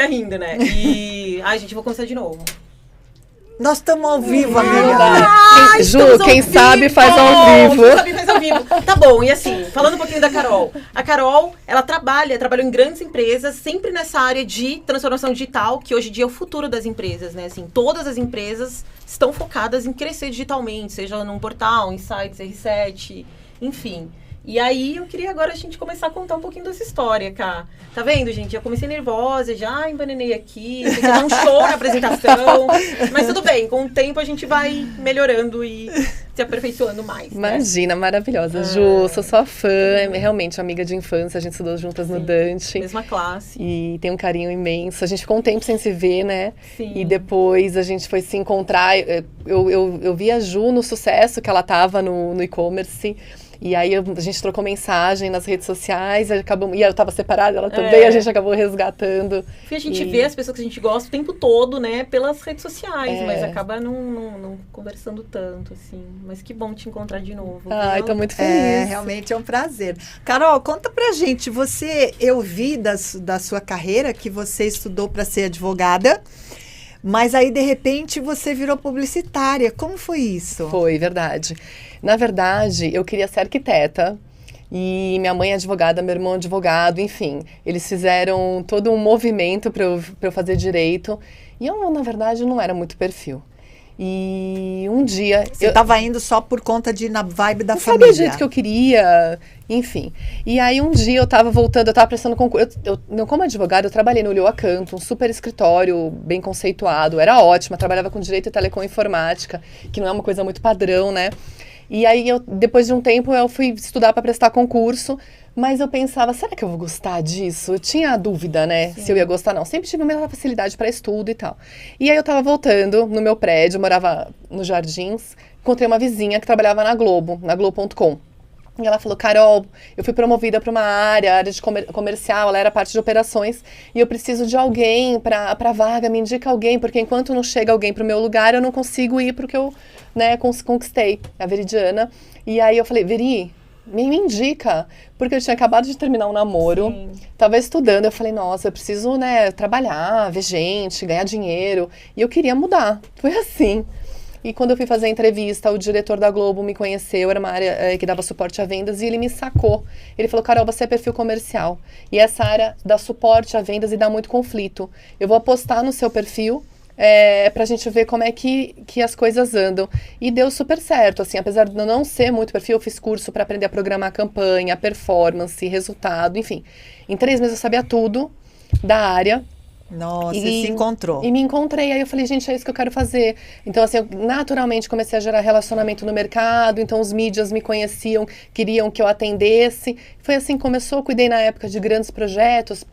rindo, né? E... Ai, gente, vou começar de novo. Nós estamos ao vivo, amiga. Ju, quem sabe faz ao vivo. Quem sabe faz ao vivo. Tá bom, e assim, falando um pouquinho da Carol. A Carol, ela trabalhou em grandes empresas, sempre nessa área de transformação digital, que hoje em dia é o futuro das empresas, né? Assim, todas as empresas estão focadas em crescer digitalmente, seja num portal, em sites, R7, enfim. E aí, eu queria agora a gente começar a contar um pouquinho dessa história, Cá. Tá vendo, gente? Eu comecei nervosa, já embananei aqui, tem que dar um show na apresentação. Mas tudo bem, com o tempo a gente vai melhorando e se aperfeiçoando mais. Imagina, né? Maravilhosa. Ju, sou sua fã, realmente amiga de infância, a gente estudou juntas no Dante. Mesma classe. E tem um carinho imenso. A gente ficou um tempo sem se ver, né? Sim. E depois a gente foi se encontrar. Eu vi a Ju no sucesso que ela tava no e-commerce. E aí a gente trocou mensagem nas redes sociais, e eu tava separada, ela também, a gente acabou resgatando. A gente vê as pessoas que a gente gosta o tempo todo, né, pelas redes sociais, mas acaba não conversando tanto, assim. Mas que bom te encontrar de novo. Ai, tô muito feliz. Realmente é um prazer. Carol, conta pra gente, eu vi da sua carreira que você estudou para ser advogada, mas aí, de repente, você virou publicitária. Como foi isso? Foi, verdade. Na verdade, eu queria ser arquiteta. E minha mãe é advogada, meu irmão é advogado, enfim. Eles fizeram todo um movimento para eu fazer direito. E eu, na verdade, não era muito perfil. E um dia... Você estava indo só por conta na vibe da família. Não sabia do jeito que eu queria, enfim. E aí um dia eu estava voltando, eu estava prestando concurso. Como advogada, eu trabalhei no Lioa Canto, um super escritório, bem conceituado. Era ótima, trabalhava com direito e telecom informática, que não é uma coisa muito padrão, né? E aí, depois de um tempo, eu fui estudar para prestar concurso, mas eu pensava, será que eu vou gostar disso? Eu tinha dúvida, né, se eu ia gostar, não. Sempre tive muita facilidade para estudo e tal. E aí, eu tava voltando no meu prédio, eu morava nos Jardins, encontrei uma vizinha que trabalhava na Globo, na Globo.com. E ela falou, Carol, eu fui promovida para uma área de comercial, ela era parte de operações, e eu preciso de alguém para vaga, me indica alguém, porque enquanto não chega alguém para o meu lugar, eu não consigo ir para o que eu, né, conquistei, a Veridiana. E aí eu falei, Veri, me indica, porque eu tinha acabado de terminar um namoro, estava estudando, eu falei, nossa, eu preciso, né, trabalhar, ver gente, ganhar dinheiro, e eu queria mudar. Foi assim. E quando eu fui fazer a entrevista, o diretor da Globo me conheceu, era uma área que dava suporte a vendas, e ele me sacou. Ele falou, Carol, você é perfil comercial. E essa área dá suporte a vendas e dá muito conflito. Eu vou apostar no seu perfil pra gente ver como é que as coisas andam. E deu super certo, assim, apesar de eu não ser muito perfil, eu fiz curso para aprender a programar campanha, performance, resultado, enfim. Em 3 meses eu sabia tudo da área. Nossa, e se encontrou. E me encontrei, aí eu falei, gente, é isso que eu quero fazer. Então, assim, eu naturalmente comecei a gerar relacionamento no mercado, então os mídias me conheciam, queriam que eu atendesse. Foi assim que começou, cuidei na época de grandes projetos,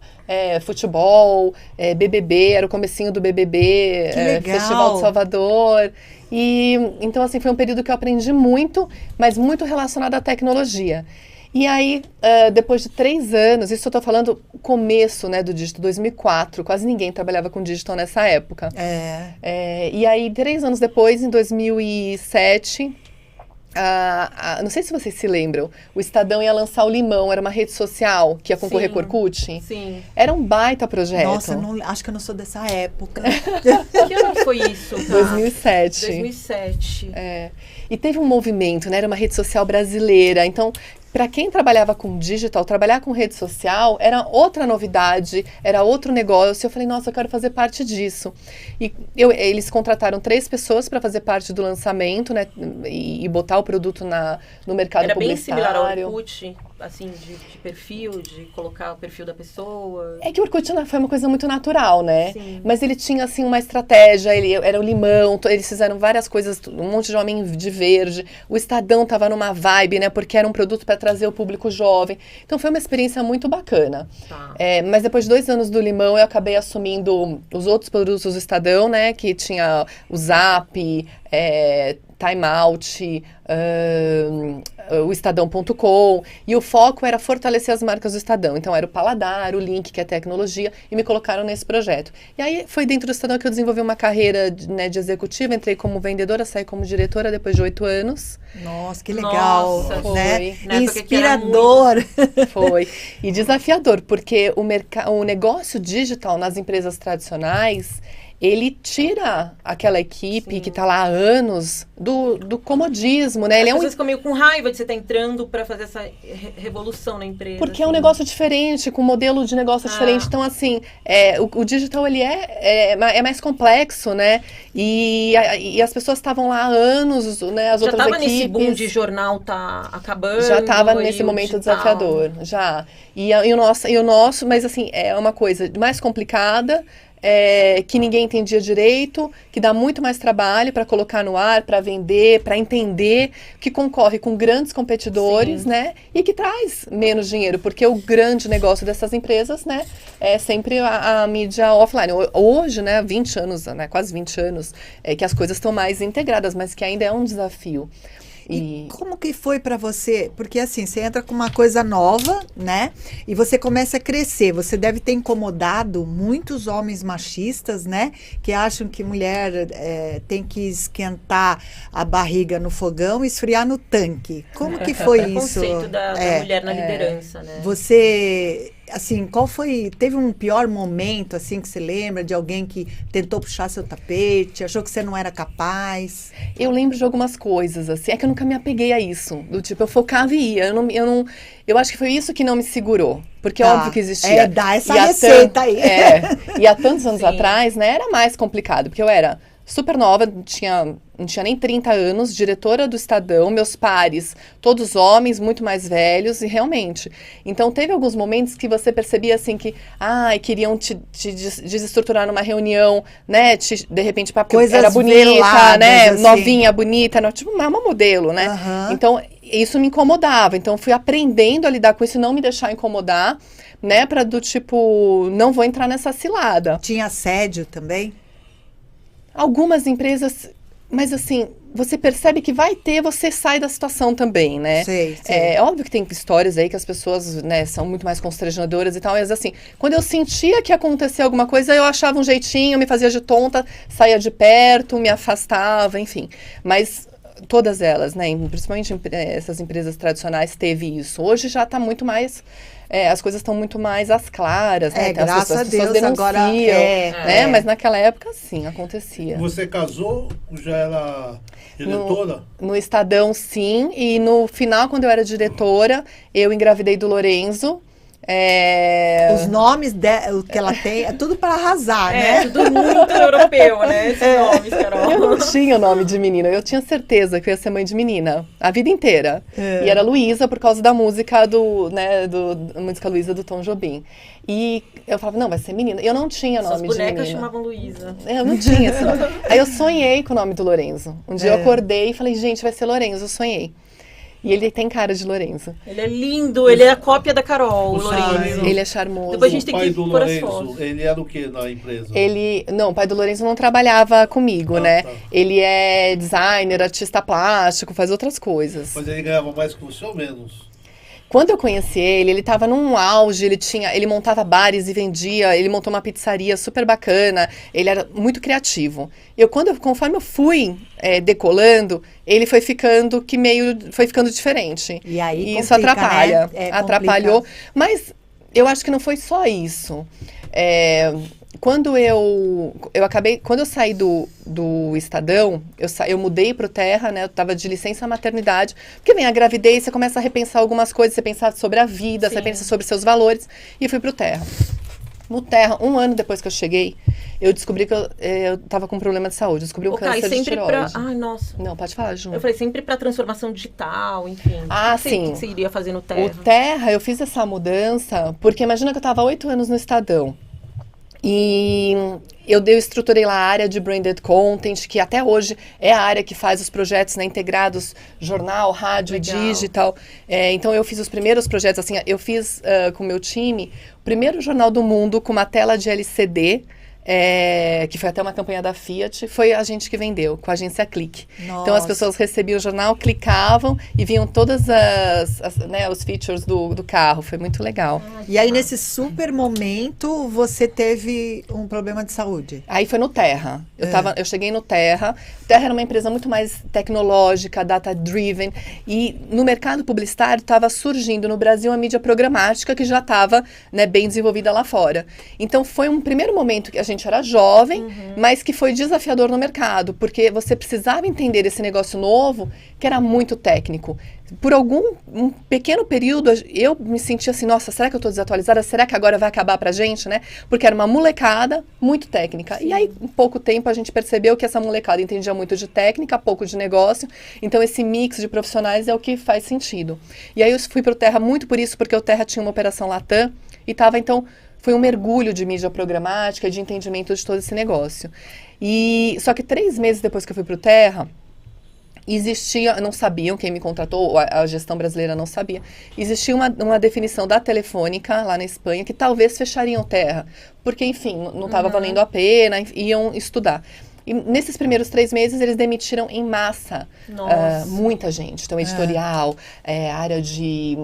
futebol, BBB, era o comecinho do BBB, Festival de Salvador. E, então, assim, foi um período que eu aprendi muito, mas muito relacionado à tecnologia. E aí, depois de 3 anos, isso eu tô falando começo, né, do digital, 2004, quase ninguém trabalhava com digital nessa época. E aí, 3 anos depois, em 2007, não sei se vocês se lembram, o Estadão ia lançar o Limão, era uma rede social que ia concorrer com o Orkut. Sim. Era um baita projeto. Nossa, acho que eu não sou dessa época. Que ano que foi isso? Tá? 2007. 2007. E teve um movimento, né, era uma rede social brasileira, então... Para quem trabalhava com digital, trabalhar com rede social era outra novidade, era outro negócio. Eu falei, nossa, eu quero fazer parte disso. E eles contrataram 3 pessoas para fazer parte do lançamento, né, e botar o produto no mercado publicitário. Era bem similar ao Orkut, assim, de perfil, de colocar o perfil da pessoa. É que o Orkut foi uma coisa muito natural, né? Sim. Mas ele tinha, assim, uma estratégia, ele era o limão, eles fizeram várias coisas, um monte de homem de verde. O Estadão tava numa vibe, né, porque era um produto para trazer o público jovem. Então foi uma experiência muito bacana. Tá. Mas depois de 2 anos do Limão, eu acabei assumindo os outros produtos do Estadão, né, que tinha o Zap, Time Out, o Estadão.com, e o foco era fortalecer as marcas do Estadão. Então era o Paladar, o Link, que é tecnologia, e me colocaram nesse projeto. E aí foi dentro do Estadão que eu desenvolvi uma carreira de executiva, entrei como vendedora, saí como diretora depois de 8 anos. Nossa, que legal, Nossa, né? foi. Inspirador. Foi. E desafiador, porque o negócio digital nas empresas tradicionais, ele tira aquela equipe que está lá há anos do comodismo, né? As pessoas ficam meio com raiva de você estar entrando para fazer essa revolução na empresa. Porque é um negócio diferente, com um modelo de negócio diferente. Então, assim, o digital, ele é mais complexo, né? E as pessoas estavam lá há anos, né? As outras equipes... Já estava nesse boom de jornal tá acabando? Já estava nesse momento desafiador, já. E o nosso, mas assim, é uma coisa mais complicada, que ninguém entendia direito, que dá muito mais trabalho para colocar no ar, para vender, para entender, que concorre com grandes competidores, né? E que traz menos dinheiro, porque o grande negócio dessas empresas, né, é sempre a mídia offline. Hoje, né, 20 anos, né, quase 20 anos, que as coisas estão mais integradas, mas que ainda é um desafio. E como que foi para você? Porque assim, você entra com uma coisa nova, né? E você começa a crescer. Você deve ter incomodado muitos homens machistas, né? Que acham que mulher tem que esquentar a barriga no fogão e esfriar no tanque. Como que foi isso? O conceito da mulher na liderança, né? Você... Assim, qual foi... Teve um pior momento, assim, que você lembra de alguém que tentou puxar seu tapete, achou que você não era capaz? Eu lembro de algumas coisas, assim, é que eu nunca me apeguei a isso. Do tipo, eu focava e ia. Eu acho que foi isso que não me segurou. Porque é óbvio que existia. Dá essa receita aí. E há tantos anos atrás, né, era mais complicado. Porque eu era super nova, não tinha nem 30 anos, diretora do Estadão, meus pares, todos homens, muito mais velhos, e realmente. Então, teve alguns momentos que você percebia, assim, que, queriam te desestruturar numa reunião, né, de repente, porque era bonita, né, assim. Novinha, bonita, não, tipo, uma modelo, né. Então, isso me incomodava. Então, fui aprendendo a lidar com isso e não me deixar incomodar, né, pra do tipo, não vou entrar nessa cilada. Tinha assédio também? Algumas empresas, mas assim, você percebe que vai ter, você sai da situação também, né? Sei. É óbvio que tem histórias aí que as pessoas, né, são muito mais constrangedoras e tal, mas assim, quando eu sentia que ia acontecer alguma coisa, eu achava um jeitinho, me fazia de tonta, saía de perto, me afastava, enfim. Mas todas elas, né, principalmente essas empresas tradicionais, teve isso. Hoje já está muito mais... as coisas estão muito mais às claras, né? Graças a Deus, denunciam, agora né? Mas naquela época, sim, acontecia. Você casou, já era diretora? No Estadão, sim. E no final, quando eu era diretora, eu engravidei do Lorenzo. Os nomes que ela tem, é tudo para arrasar, né? Tudo muito europeu, né? Esses nomes, Carol. Eu não tinha o nome de menina, eu tinha certeza que eu ia ser mãe de menina, a vida inteira. E era Luísa por causa da música música Luísa do Tom Jobim. E eu falava, não, vai ser menina. Eu não tinha nome de menina. As bonecas chamavam Luísa. Eu não tinha esse nome. Aí eu sonhei com o nome do Lorenzo. Um dia eu acordei e falei, gente, vai ser Lorenzo, eu sonhei. E ele tem cara de Lorenzo. Ele é lindo, ele é a cópia da Carol, o Lorenzo. Ele é charmoso. Depois a gente tem o pai que do pôr as Lorenzo, fotos. ele era o que na empresa? Não, o pai do Lorenzo não trabalhava comigo, né? Tá. Ele é designer, artista plástico, faz outras coisas. Mas ele ganhava mais que você ou menos? Quando eu conheci ele estava num auge, ele montava bares e vendia, ele montou uma pizzaria super bacana, ele era muito criativo. Conforme eu fui decolando, ele foi ficando diferente. E aí isso atrapalha, né? atrapalhou. Mas eu acho que não foi só isso. Quando eu saí do Estadão, eu mudei pro Terra, né? Eu tava de licença maternidade, porque vem a gravidez, você começa a repensar algumas coisas, você pensa sobre a vida, você pensa sobre seus valores, e eu fui pro Terra. No Terra, 1 ano depois que eu cheguei, eu descobri que eu tava com um problema de saúde, descobri um câncer de tireoide. Ai, nossa. Não, pode falar, Ju. Eu falei sempre pra transformação digital, enfim. Sim. O que você iria fazer no Terra? O Terra, eu fiz essa mudança, porque imagina que eu tava 8 anos no Estadão. E eu estruturei lá a área de branded content, que até hoje é a área que faz os projetos, né, integrados, jornal, rádio e digital. Então eu fiz os primeiros projetos, assim, eu fiz com o meu time o primeiro jornal do mundo com uma tela de LCD, que foi até uma campanha da Fiat, foi a gente que vendeu, com a agência Clique. Nossa. Então as pessoas recebiam o jornal, clicavam e viam todas né, os features do carro. Foi muito legal. E aí, nesse super momento, você teve um problema de saúde? Aí foi no Terra. Eu cheguei no Terra. O Terra era uma empresa muito mais tecnológica, data-driven. E no mercado publicitário estava surgindo no Brasil a mídia programática, que já estava, né, bem desenvolvida lá fora. Então foi um primeiro momento que a gente era jovem, mas que foi desafiador no mercado, porque você precisava entender esse negócio novo, que era muito técnico. Por um pequeno período, eu me sentia assim, nossa, será que eu estou desatualizada? Será que agora vai acabar pra gente, né? Porque era uma molecada muito técnica. Sim. E aí, em pouco tempo, a gente percebeu que essa molecada entendia muito de técnica, pouco de negócio. Então, esse mix de profissionais é o que faz sentido. E aí, eu fui pro Terra muito por isso, porque o Terra tinha uma operação Latam e estava, então, foi um mergulho de mídia programática, de entendimento de todo esse negócio. Só que 3 meses depois que eu fui pro Terra, não sabiam, quem me contratou, a gestão brasileira não sabia, existia uma definição da Telefônica, lá na Espanha, que talvez fechariam Terra, porque, enfim, não estava valendo a pena, iam estudar. E nesses primeiros 3 meses, eles demitiram em massa muita gente. Então, editorial, área de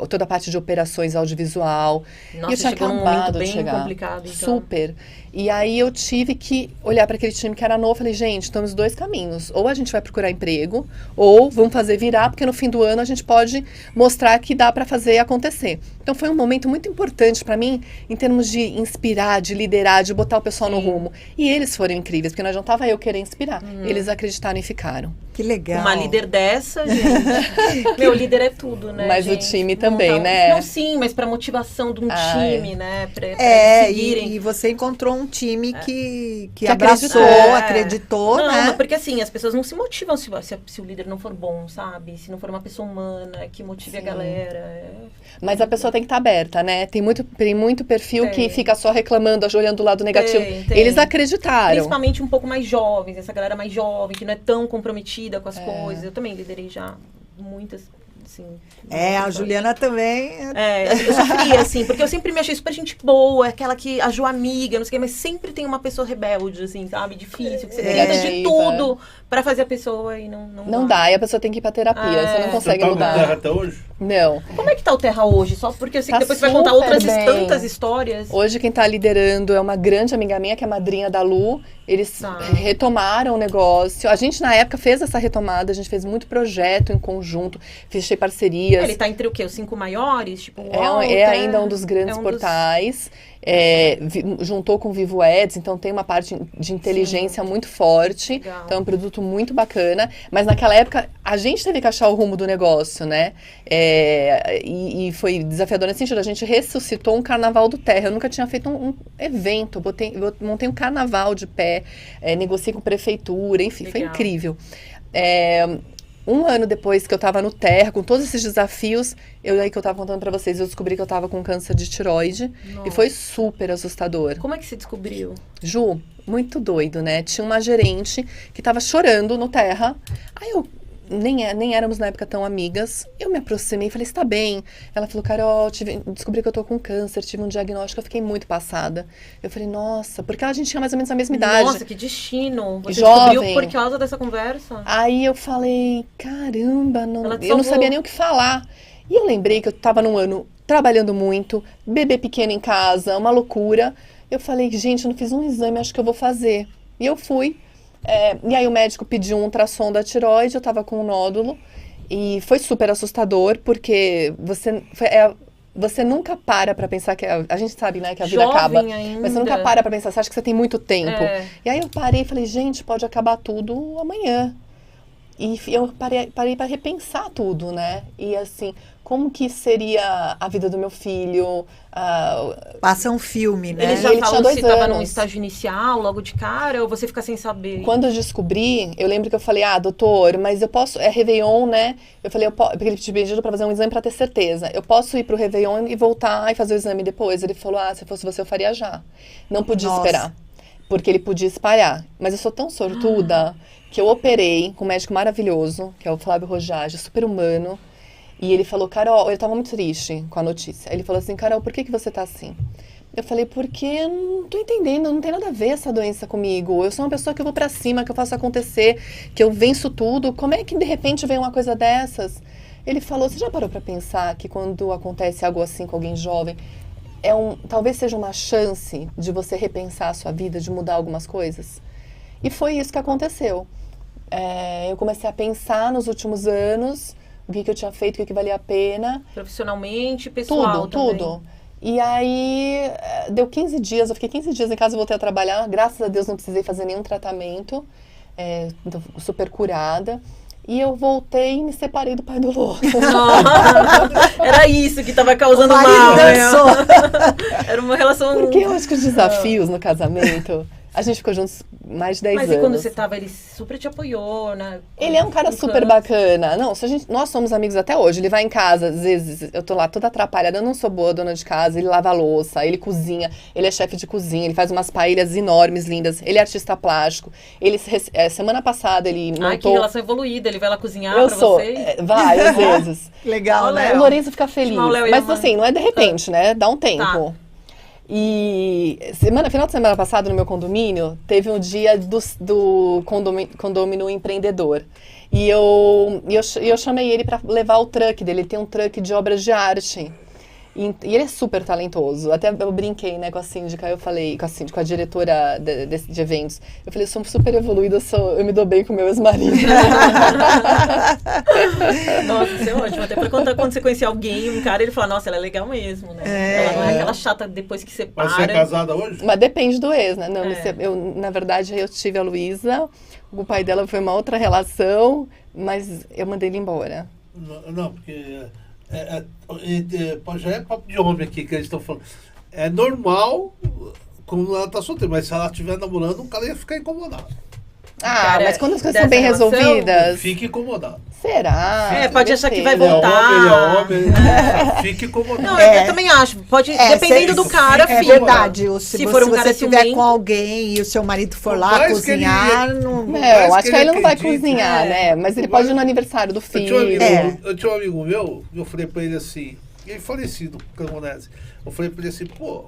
toda a parte de operações audiovisual. Nossa, e eu tinha chegou num momento acabado de bem chegar. complicado, então. Super. E aí eu tive que olhar para aquele time que era novo e falei, gente, temos 2 caminhos. Ou a gente vai procurar emprego, ou vamos fazer virar, porque no fim do ano a gente pode mostrar que dá para fazer acontecer. Então foi um momento muito importante para mim, em termos de inspirar, de liderar, de botar o pessoal no rumo. E eles foram incríveis, porque não adiantava eu querer inspirar. Eles acreditaram e ficaram. Que legal. Uma líder dessa, gente. Meu, líder é tudo, né? Mas gente? o time também, né? Não, sim, mas pra motivação de um time, né? Pra eles seguirem. E você encontrou um time que abraçou, acreditou, não, né? Mas porque assim, as pessoas não se motivam se o líder não for bom, sabe? Se não for uma pessoa humana, que motive a galera. Mas a pessoa tem que estar aberta, né? Tem muito perfil que fica só reclamando, olhando do lado negativo. Tem. Eles acreditaram. Principalmente um pouco mais jovens, essa galera mais jovem, que não é tão comprometida com as coisas. Eu também liderei já muitas, assim... A Juliana também... eu sofria, assim, porque eu sempre me achei super gente boa, aquela que ajuda amiga, não sei o quê, mas sempre tem uma pessoa rebelde, assim, sabe? Difícil, que você tenta de tudo pra fazer a pessoa e não dá. E a pessoa tem que ir pra terapia, você não consegue mudar. Você tá na Terra até hoje? Não. Como é que tá o Terra hoje? Só porque eu sei que Tá depois você vai contar outras super bem. tantas histórias. Hoje quem tá liderando é uma grande amiga minha, que é a madrinha da Lu. Eles retomaram o negócio. A gente, na época, fez essa retomada. A gente fez muito projeto em conjunto. Fechei parcerias. Ele tá entre o quê? Os 5 maiores? Tipo, é ainda um dos grandes portais. Juntou com o Vivo Ads, então tem uma parte de inteligência muito forte. Legal. Então é um produto muito bacana. Mas naquela época, a gente teve que achar o rumo do negócio, né? E foi desafiador nesse sentido. A gente ressuscitou um carnaval do Terra. Eu nunca tinha feito um evento. Eu montei um carnaval de pé, negociei com prefeitura, enfim, foi incrível. 1 ano depois que eu tava no Terra, com todos esses desafios, aí que eu tava contando pra vocês, eu descobri que eu tava com câncer de tireoide. Nossa. E foi super assustador. Como é que você descobriu? Ju, muito doido, né? Tinha uma gerente que tava chorando no Terra. Aí eu nem éramos na época tão amigas. Eu me aproximei e falei, você tá bem? Ela falou, Carol, descobri que eu tô com câncer, tive um diagnóstico, eu fiquei muito passada. Eu falei, nossa, porque a gente tinha mais ou menos a mesma idade. Nossa, que destino. Você jovem. descobriu por causa dessa conversa? Aí eu falei, caramba, Ela te eu não salvou. sabia nem o que falar. E eu lembrei que eu tava num ano trabalhando muito, bebê pequeno em casa, uma loucura. Eu falei, gente, eu não fiz um exame, acho que eu vou fazer. E eu fui. E aí o médico pediu um ultrassom da tireoide, eu tava com um nódulo. E foi super assustador, porque você nunca para pra pensar que... A gente sabe, né, que a vida Jovem acaba. ainda. Mas você nunca para pra pensar, você acha que você tem muito tempo. E aí eu parei e falei, gente, pode acabar tudo amanhã. E eu parei para repensar tudo, né? E assim, como que seria a vida do meu filho? Passa um filme, né? Ele já Ele falou tinha 2 se estava num anos. estágio inicial, logo de cara, ou você fica sem saber? Quando eu descobri, eu lembro que eu falei, doutor, mas eu posso... É Réveillon, né? Eu falei, porque ele tinha pedido pra fazer um exame pra ter certeza. Eu posso ir pro Réveillon e voltar e fazer o exame depois? Ele falou, se fosse você, eu faria já. Não podia esperar. Porque ele podia espalhar. Mas eu sou tão sortuda que eu operei com um médico maravilhoso, que é o Flávio Rojage, super humano. E ele falou, Carol, ele tava muito triste com a notícia. Ele falou assim, Carol, por que você tá assim? Eu falei, porque eu não tô entendendo, não tem nada a ver essa doença comigo. Eu sou uma pessoa que eu vou pra cima, que eu faço acontecer, que eu venço tudo. Como é que de repente vem uma coisa dessas? Ele falou, você já parou pra pensar que quando acontece algo assim com alguém jovem, talvez seja uma chance de você repensar a sua vida, de mudar algumas coisas? E foi isso que aconteceu. Eu comecei a pensar nos últimos anos, o que eu tinha feito, o que valia a pena. Profissionalmente, pessoal Tudo. E aí, deu 15 dias, eu fiquei 15 dias em casa e voltei a trabalhar. Graças a Deus não precisei fazer nenhum tratamento, tô super curada. E eu voltei e me separei do pai do Lô. Era isso que tava causando O mal, né? Era uma relação... Porque eu acho que os desafios no casamento... A gente ficou juntos mais de 10 anos. Mas e quando você tava, ele super te apoiou, né? Ele é um cara super bacana. Não, nós somos amigos até hoje. Ele vai em casa, às vezes, eu tô lá toda atrapalhada, eu não sou boa dona de casa, ele lava a louça, ele cozinha, ele é chefe de cozinha, ele faz umas paelhas enormes, lindas. Ele é artista plástico. Semana passada ele montou... Ai, que relação evoluída, ele vai lá cozinhar pra vocês? Vai, às vezes. Legal, né? O Lourenço fica feliz. Mas assim, não é de repente, né? Dá um tempo. Tá. E final de semana passada, no meu condomínio, teve um dia do condomínio empreendedor. E eu chamei ele para levar o truck dele. Ele tem um truck de obras de arte. E ele é super talentoso. Até eu brinquei, né, com a síndica. Eu falei, com a diretora de eventos. Eu falei, eu sou super evoluída, eu me dou bem com o meu ex-marido. Nossa, isso é ótimo. Até pra quando você conhecer alguém, um cara, ele fala, nossa, ela é legal mesmo, né? Ela não é aquela chata depois que separa. Mas você é casada hoje? Mas depende do ex, né? Não, na verdade, eu tive a Luísa. O pai dela foi uma outra relação, mas eu mandei ele embora. Não, porque... já é papo de homem aqui que eles estão falando. É normal quando ela tá solteira, mas se ela estiver namorando, o cara ia ficar incomodado. Cara, mas quando as coisas são bem resolvidas... Fique incomodado. Será? Pode achar que vai Ele é voltar. homem, fique incomodado. Não, eu também acho. Pode, dependendo do cara, É fica. verdade. Se for um cara você estiver ciumento. com alguém e o seu marido for Por lá mais que cozinhar... Não, mais acho que ele não vai acredite, cozinhar, né? Mas ele pode ir no aniversário do filho. Eu tinha um amigo meu, eu falei pra ele assim, ele falecido, Camonese. Eu falei pra ele assim, pô,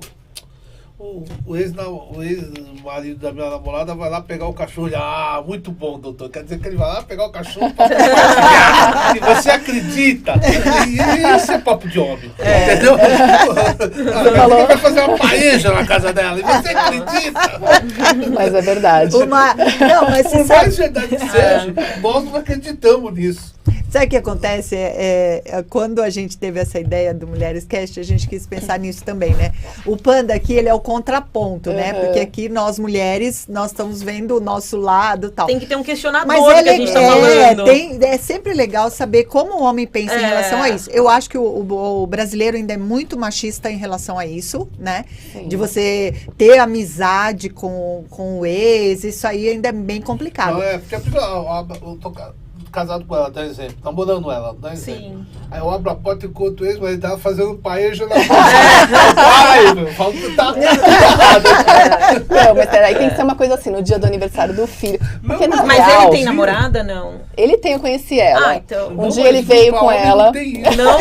o ex-marido da minha namorada vai lá pegar o cachorro. Muito bom, doutor. Quer dizer que ele vai lá pegar o cachorro pra passear. E você acredita? E esse é papo de homem. Entendeu? Ele vai fazer uma paeja na casa dela. E você acredita? Mas é verdade. Não, mas Por mais verdade que seja, nós não acreditamos nisso. Sabe o que acontece? Quando a gente teve essa ideia do Mulheres Cast, a gente quis pensar nisso também, né? O Panda aqui, ele é o contraponto, né? Porque aqui nós mulheres, nós estamos vendo o nosso lado e tal. Tem que ter um questionador Mas que a gente tá falando. é sempre legal saber como o homem pensa em relação a isso. Eu acho que o brasileiro ainda é muito machista em relação a isso, né? Sim. De você ter amizade com o ex, isso aí ainda é bem complicado. Não, porque eu tô casado com ela, dá exemplo. Namorando ela, dá exemplo. Sim. Aí eu abro a porta e encontro ele, mas ele tava fazendo paeja na porta. Eu falo que tá errado. Não, mas peraí, tem que ser uma coisa assim, no dia do aniversário do filho. Porque na Mas real, ele tem namorada, não? Ele tem, eu conheci ela. Então. Um dia ele veio com ela. Não?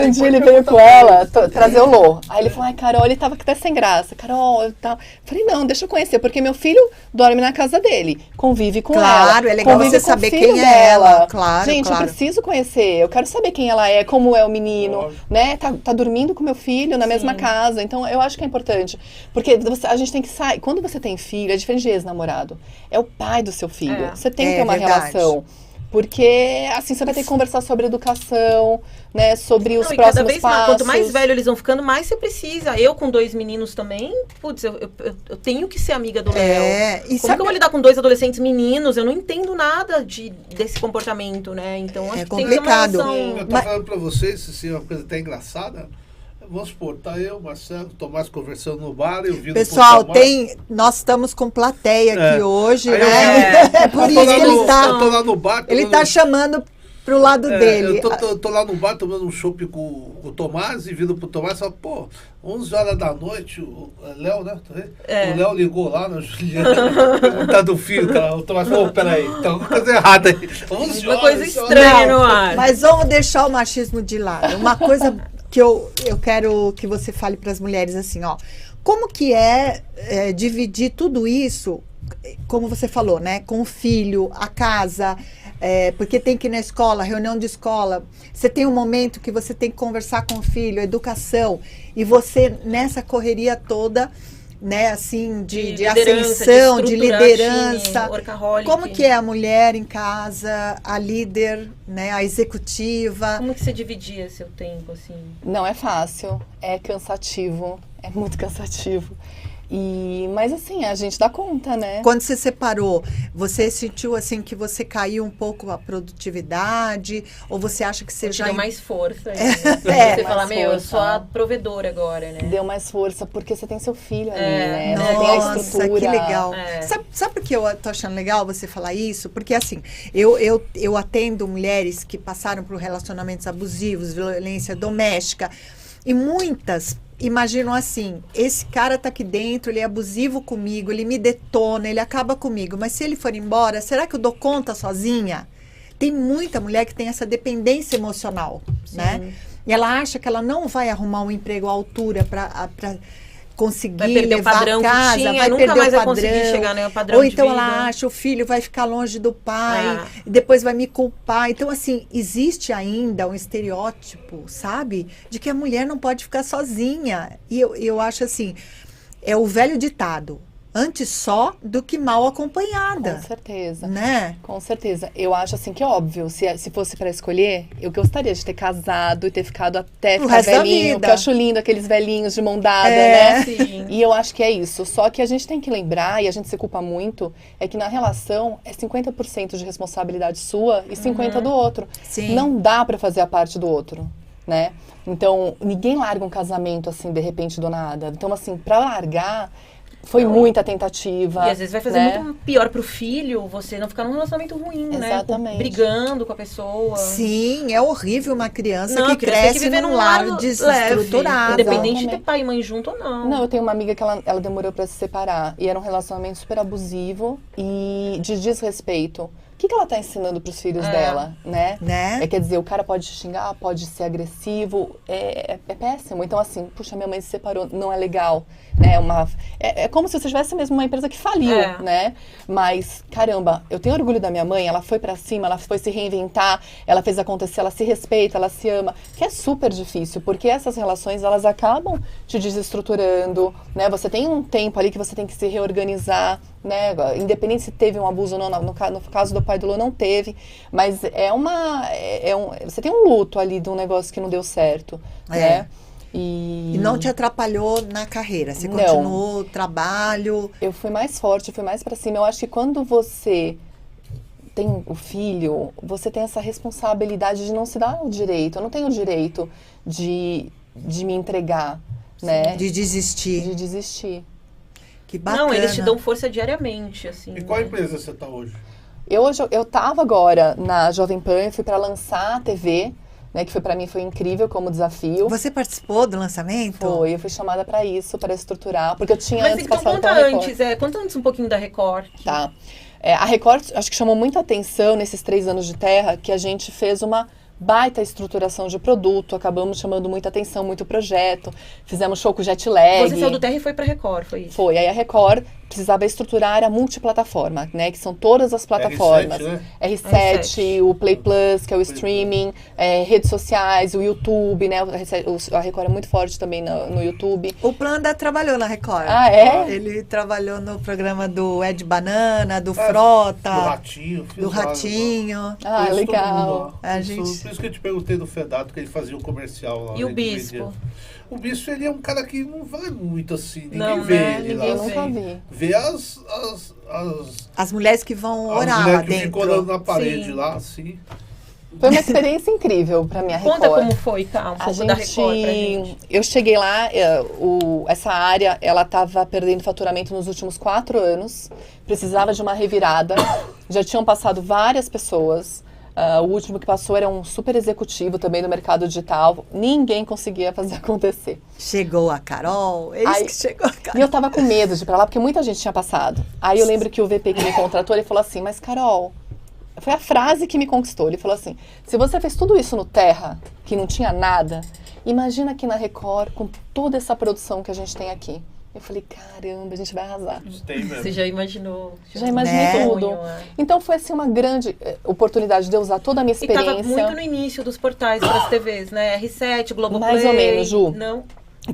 Um dia ele veio com ela trazer o Lô. Aí ele falou, ai, Carol, ele tava até sem graça. Carol, tal. Falei, não, deixa eu conhecer, porque meu filho dorme na casa dele, convive com ela. Claro, é legal convive você com o saber filho quem é dela. ela. Claro, Gente, claro. eu preciso conhecer, eu quero saber quem ela é, como é o menino, Lógico. né? Tá dormindo com meu filho na mesma casa. Então, eu acho que é importante. Porque a gente tem que sair. Quando você tem filho, é diferente de ex-namorado. É o pai do seu filho. Você tem que ter uma verdade. relação. Porque, assim, você vai ter que conversar sobre educação, né? Sobre os Não, e próximos cada vez mais, passos. quanto mais velho eles vão ficando, mais você precisa. Eu com 2 meninos também, putz, eu tenho que ser amiga do Léo. E Como que eu vou lidar com 2 adolescentes meninos? Eu não entendo nada desse comportamento, né? Então, acho que tem que ser uma complicado. relação... Eu tô falando pra vocês, assim, uma coisa até engraçada. Vamos supor, tá eu, Marcelo, Tomás conversando no bar, eu vi Pessoal, nós estamos com plateia aqui hoje, Aí né? É por isso que eu tô lá no bar. ele tá chamando pro lado dele. Eu tô lá no bar tomando um chopp com o Tomás e vindo pro Tomás e falo, pô, 11 horas da noite, o Léo, né? O Léo ligou lá na Juliana, perguntando do filho, cara. O Tomás falou, peraí, tem alguma coisa errada aí. 11 Uma horas, coisa estranha no ar. Mas vamos deixar o machismo de lado. Uma coisa que eu quero que você fale para as mulheres assim, ó. Como que é dividir tudo isso, como você falou, né? Com o filho, a casa, porque tem que ir na escola, reunião de escola. Você tem um momento que você tem que conversar com o filho, educação. E você, nessa correria toda, né, assim, de ascensão, de liderança. Time, como que é a mulher em casa, a líder, né, a executiva? Como que você dividia seu tempo, assim? Não é fácil, é cansativo, é muito cansativo. Mas assim, a gente dá conta, né? Quando você separou, você sentiu assim que você caiu um pouco a produtividade? Ou você acha que você já... Deu mais força. Você fala, mais eu sou a força. provedora agora, né? Deu mais força, porque você tem seu filho ali, né? Nossa, Você tem a estrutura. que legal. É. Sabe por que eu tô achando legal você falar isso? Porque assim, eu atendo mulheres que passaram por relacionamentos abusivos, violência doméstica, e muitas imaginam assim, esse cara tá aqui dentro, ele é abusivo comigo, ele me detona, ele acaba comigo, mas se ele for embora, será que eu dou conta sozinha? Tem muita mulher que tem essa dependência emocional, né? E ela acha que ela não vai arrumar um emprego à altura para conseguir vai perder levar o padrão a casa, que tinha, vai nunca perder mais o vai padrão. conseguir chegar no padrão Ou de então vida. ela acha o filho vai ficar longe do pai e depois vai me culpar. Então, assim, existe ainda um estereótipo, sabe? De que a mulher não pode ficar sozinha. E eu acho assim, é o velho ditado. Antes só do que mal acompanhada. Com certeza. Né? Com certeza. Eu acho assim que é óbvio, se fosse pra escolher, eu gostaria de ter casado e ter ficado até O ficar resto da velhinho. vida. Porque eu acho lindo aqueles velhinhos de mão dada, É. né? Sim. E eu acho que é isso. Só que a gente tem que lembrar, e a gente se culpa muito, é que na relação é 50% de responsabilidade sua e 50% do outro. Sim. Não dá pra fazer a parte do outro, né? Então, ninguém larga um casamento assim, de repente, do nada. Então, assim, pra largar... Foi muita tentativa. E às vezes vai fazer né? muito pior pro filho você não ficar num relacionamento ruim, Exatamente. né? Brigando com a pessoa. Sim, é horrível uma criança Não, que a criança tem que cresce viver num num lar lar desestruturado. leve, independente de ter Exatamente. pai e mãe junto ou não. Não, eu tenho uma amiga que ela demorou pra se separar. E era um relacionamento super abusivo e de desrespeito. O que ela tá ensinando pros filhos dela, né? Né? Quer dizer, o cara pode te xingar, pode ser agressivo, é péssimo. Então, assim, puxa, minha mãe se separou, não é legal. Né? É como se você tivesse mesmo uma empresa que faliu, né? Mas, caramba, eu tenho orgulho da minha mãe, ela foi pra cima, ela foi se reinventar, ela fez acontecer, ela se respeita, ela se ama, que é super difícil, porque essas relações, elas acabam te desestruturando, né? Você tem um tempo ali que você tem que se reorganizar, né? Independente se teve um abuso ou não, no caso do pai do Lu não teve, mas você tem um luto ali de um negócio que não deu certo, né? E não te atrapalhou na carreira? Você Não. continuou o trabalho? Eu fui mais forte, eu fui mais pra cima. Eu acho que quando você tem o filho, você tem essa responsabilidade de não se dar o direito. Eu não tenho o direito de me entregar, né? De desistir? De desistir. Que bacana. Não, eles te dão força diariamente, assim. E qual né? empresa você tá hoje? Eu tava agora na Jovem Pan, eu fui pra lançar a TV, né? Que pra mim foi incrível como desafio. Você participou do lançamento? Foi, eu fui chamada pra isso, pra estruturar, porque eu tinha Mas antes então passado conta pela Record. conta antes um pouquinho da Record. Tá. A Record, acho que chamou muita atenção nesses 3 anos de terra, que a gente fez uma baita estruturação de produto, acabamos chamando muita atenção, muito projeto, fizemos show com jet lag. Você saiu do Terra e foi pra Record, foi isso? Foi, aí a Record precisava estruturar a multiplataforma, né, que são todas as plataformas. R7, né? R7, o Play Plus, que é o streaming, redes sociais, o YouTube, né, a Record é muito forte também no YouTube. O Planda trabalhou na Record. Ah, é? Ele trabalhou no programa do Ed Banana, do Frota, Do Ratinho. fiz do lá, Ratinho. Ah, conheço todo legal. mundo lá. A Isso- gente- Por isso que eu te perguntei do Fedato, que ele fazia o comercial lá. E o ele Bispo? vendia. O Bispo, ele é um cara que não vai muito assim, ninguém Não, vê né? ele Ninguém Eu lá. nunca vê. vi. Vê as As mulheres que vão orar lá mulheres que ficam olhando dentro. na parede Sim. lá, assim. Foi uma experiência incrível pra minha Record. Conta como foi, tá? Um A pouco da Record pra gente. gente, eu cheguei lá, essa área, ela estava perdendo faturamento nos últimos 4 anos, precisava de uma revirada, já tinham passado várias pessoas, o último que passou era um super executivo também do mercado digital, ninguém conseguia fazer acontecer. Chegou a Carol, eis Aí- que chegou a E Carol. eu tava com medo de ir pra lá, porque muita gente tinha passado. Aí eu lembro que o VP que me contratou, ele falou assim, mas Carol, foi a frase que me conquistou, ele falou assim, se você fez tudo isso no Terra, que não tinha nada, Imagina aqui na Record, com toda essa produção que a gente tem aqui. Eu falei, caramba, a gente vai arrasar. Tem mesmo. Você já imaginou? Já imaginei tudo. Então foi assim uma grande oportunidade de eu usar toda a minha experiência. E tava muito no início dos portais das TVs, né? R7, Globoplay. Mais ou menos, Ju. Não.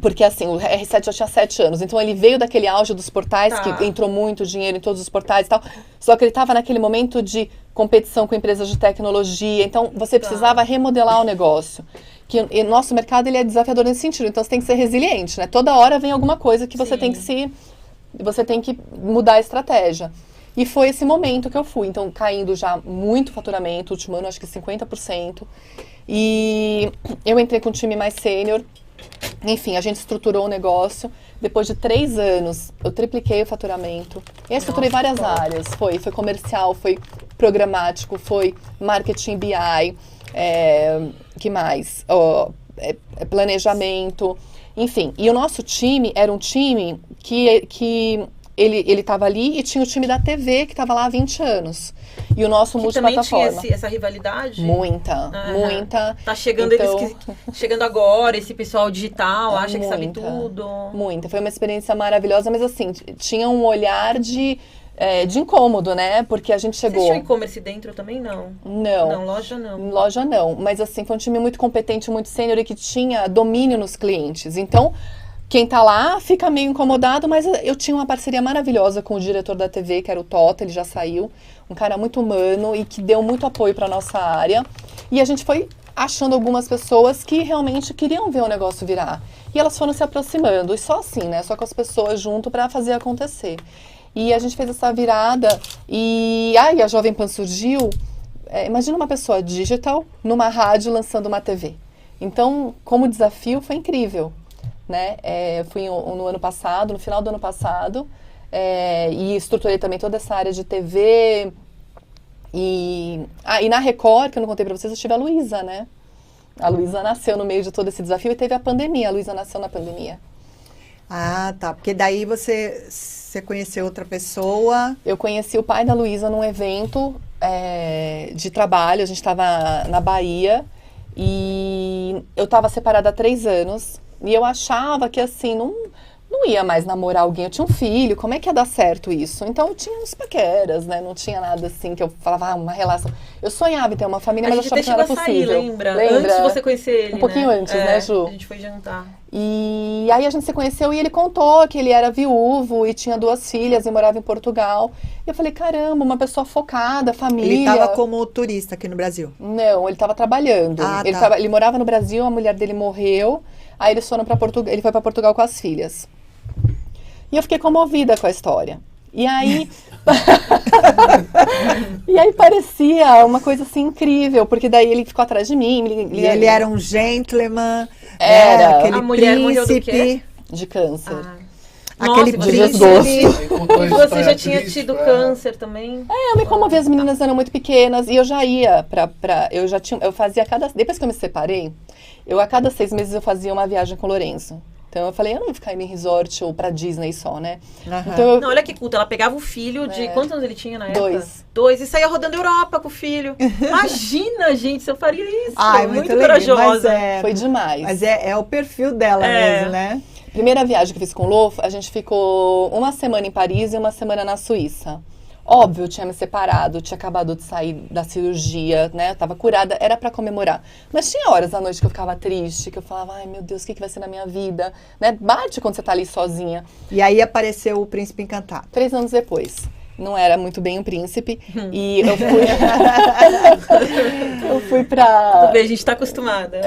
Porque assim, o R7 já tinha 7 anos, então ele veio daquele auge dos portais, Tá. que entrou muito dinheiro em todos os portais e tal, só que ele estava naquele momento de competição com empresas de tecnologia, então você precisava remodelar o negócio. Que o nosso mercado ele é desafiador nesse sentido, então você tem que ser resiliente, né? Toda hora vem alguma coisa que você tem que você tem que mudar a estratégia. E foi esse momento que eu fui, então caindo já muito faturamento, último ano acho que 50%, e eu entrei com um time mais sênior. Enfim, a gente estruturou o negócio. Depois de 3 anos, eu tripliquei o faturamento. Eu estruturei várias áreas. Foi comercial, foi programático, foi marketing BI, que mais? Planejamento, enfim. E o nosso time era um time que ele estava ali e tinha o time da TV que estava lá há 20 anos. E o nosso multiplataforma. Também tinha essa rivalidade? Muita. Tá chegando então, chegando agora, esse pessoal digital, acha que sabe tudo. Muita. Foi uma experiência maravilhosa, mas assim, tinha um olhar de incômodo, né? Porque a gente chegou... Você tinha e-commerce dentro também? Não. Não, loja não. Loja não. Mas assim, foi um time muito competente, muito sênior e que tinha domínio nos clientes. Então... Quem tá lá fica meio incomodado, mas eu tinha uma parceria maravilhosa com o diretor da TV, que era o Tota, ele já saiu. Um cara muito humano e que deu muito apoio para nossa área. E a gente foi achando algumas pessoas que realmente queriam ver o negócio virar. E elas foram se aproximando, e só assim, né? Só com as pessoas junto para fazer acontecer. E a gente fez essa virada e a Jovem Pan surgiu. Imagina uma pessoa digital numa rádio lançando uma TV. Então, como desafio, foi incrível. Né? Fui no ano passado, no final do ano passado, e estruturei também toda essa área de TV. E na Record, que eu não contei pra vocês, eu tive a Luísa, né? A Luísa nasceu no meio de todo esse desafio e teve a pandemia. A Luísa nasceu na pandemia. Ah, tá. Porque daí você conheceu outra pessoa. Eu conheci o pai da Luísa num evento de trabalho. A gente estava na Bahia e eu estava separada há 3 anos. E eu achava que, assim, não ia mais namorar alguém. Eu tinha um filho, como é que ia dar certo isso? Então, eu tinha uns paqueras, né? Não tinha nada, assim, que eu falava, uma relação. Eu sonhava em ter uma família, mas eu achava que não era possível. Lembra? Antes de você conhecer ele, um pouquinho antes, né, Ju? A gente foi jantar. E aí a gente se conheceu e ele contou que ele era viúvo e tinha 2 filhas e morava em Portugal. E eu falei, caramba, uma pessoa focada, família. Ele estava como turista aqui no Brasil? Não, ele estava trabalhando. Ele morava no Brasil, a mulher dele morreu. Aí eles foram para Portugal, ele foi para Portugal com as filhas. E eu fiquei comovida com a história. E aí e aí parecia uma coisa assim incrível, porque daí ele ficou atrás de mim, e ele era um gentleman, era aquele a mulher morreu do quê? De câncer. Aquele de desgosto. Você já tinha tido câncer também? Eu me comovi, as meninas eram muito pequenas e eu já ia eu fazia depois que eu me separei, a cada 6 meses eu fazia uma viagem com o Lourenço. Então eu falei, eu não vou ficar indo em resort ou pra Disney só, né? Uhum. Então, não, olha que culta, ela pegava o filho de... Quantos anos ele tinha na época? 2. E saía rodando a Europa com o filho. Imagina, gente, se eu faria isso. Ai, muito legal, corajosa. Foi demais. Mas é o perfil dela mesmo, né? Primeira viagem que eu fiz com o Lô, a gente ficou 1 semana em Paris e 1 semana na Suíça. Óbvio, eu tinha me separado, tinha acabado de sair da cirurgia, né? Eu tava curada, era pra comemorar. Mas tinha horas da noite que eu ficava triste, que eu falava, ai meu Deus, o que vai ser na minha vida? Né? Bate quando você tá ali sozinha. E aí apareceu o Príncipe Encantado. 3 anos depois. Não era muito bem um príncipe. E eu fui... eu fui pra... Tudo bem, a gente tá acostumada.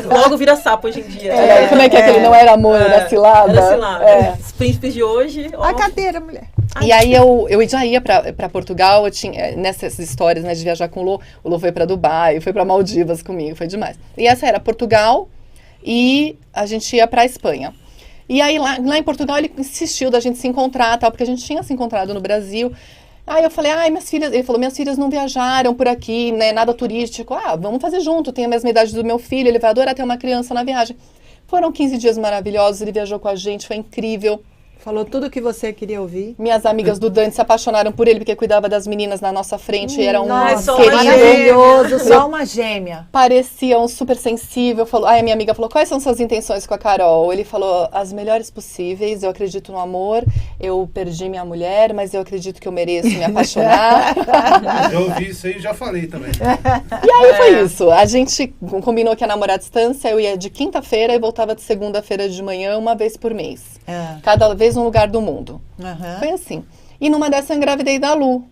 Logo vira sapo hoje em dia. Como é que é aquele não era amor, era cilada? Era cilada. Os príncipes de hoje... A cadeira, mulher. E aí eu já ia pra Portugal, eu tinha nessas histórias, né, de viajar com o Lô foi pra Dubai, foi pra Maldivas comigo, foi demais. E essa era Portugal e a gente ia pra Espanha. E aí lá em Portugal ele insistiu da gente se encontrar, tal, porque a gente tinha se encontrado no Brasil. Aí eu falei, minhas filhas, ele falou, minhas filhas não viajaram por aqui, né, nada turístico. Vamos fazer junto, tem a mesma idade do meu filho, ele vai adorar ter uma criança na viagem. Foram 15 dias maravilhosos, ele viajou com a gente, foi incrível. Falou tudo o que você queria ouvir. Minhas amigas do Dante se apaixonaram por ele porque cuidava das meninas na nossa frente. Era um Nossa, querido. maravilhoso, só uma gêmea. Parecia um super sensível. Aí a minha amiga falou, quais são suas intenções com a Carol? Ele falou, as melhores possíveis, eu acredito no amor, eu perdi minha mulher, mas eu acredito que eu mereço me apaixonar. Eu ouvi isso aí e já falei também. E aí foi isso. A gente combinou que ia namorar à distância, eu ia de quinta-feira e voltava de segunda-feira de manhã, uma vez por mês. Cada vez um lugar do mundo. Foi assim. E numa dessa eu engravidei da Lu.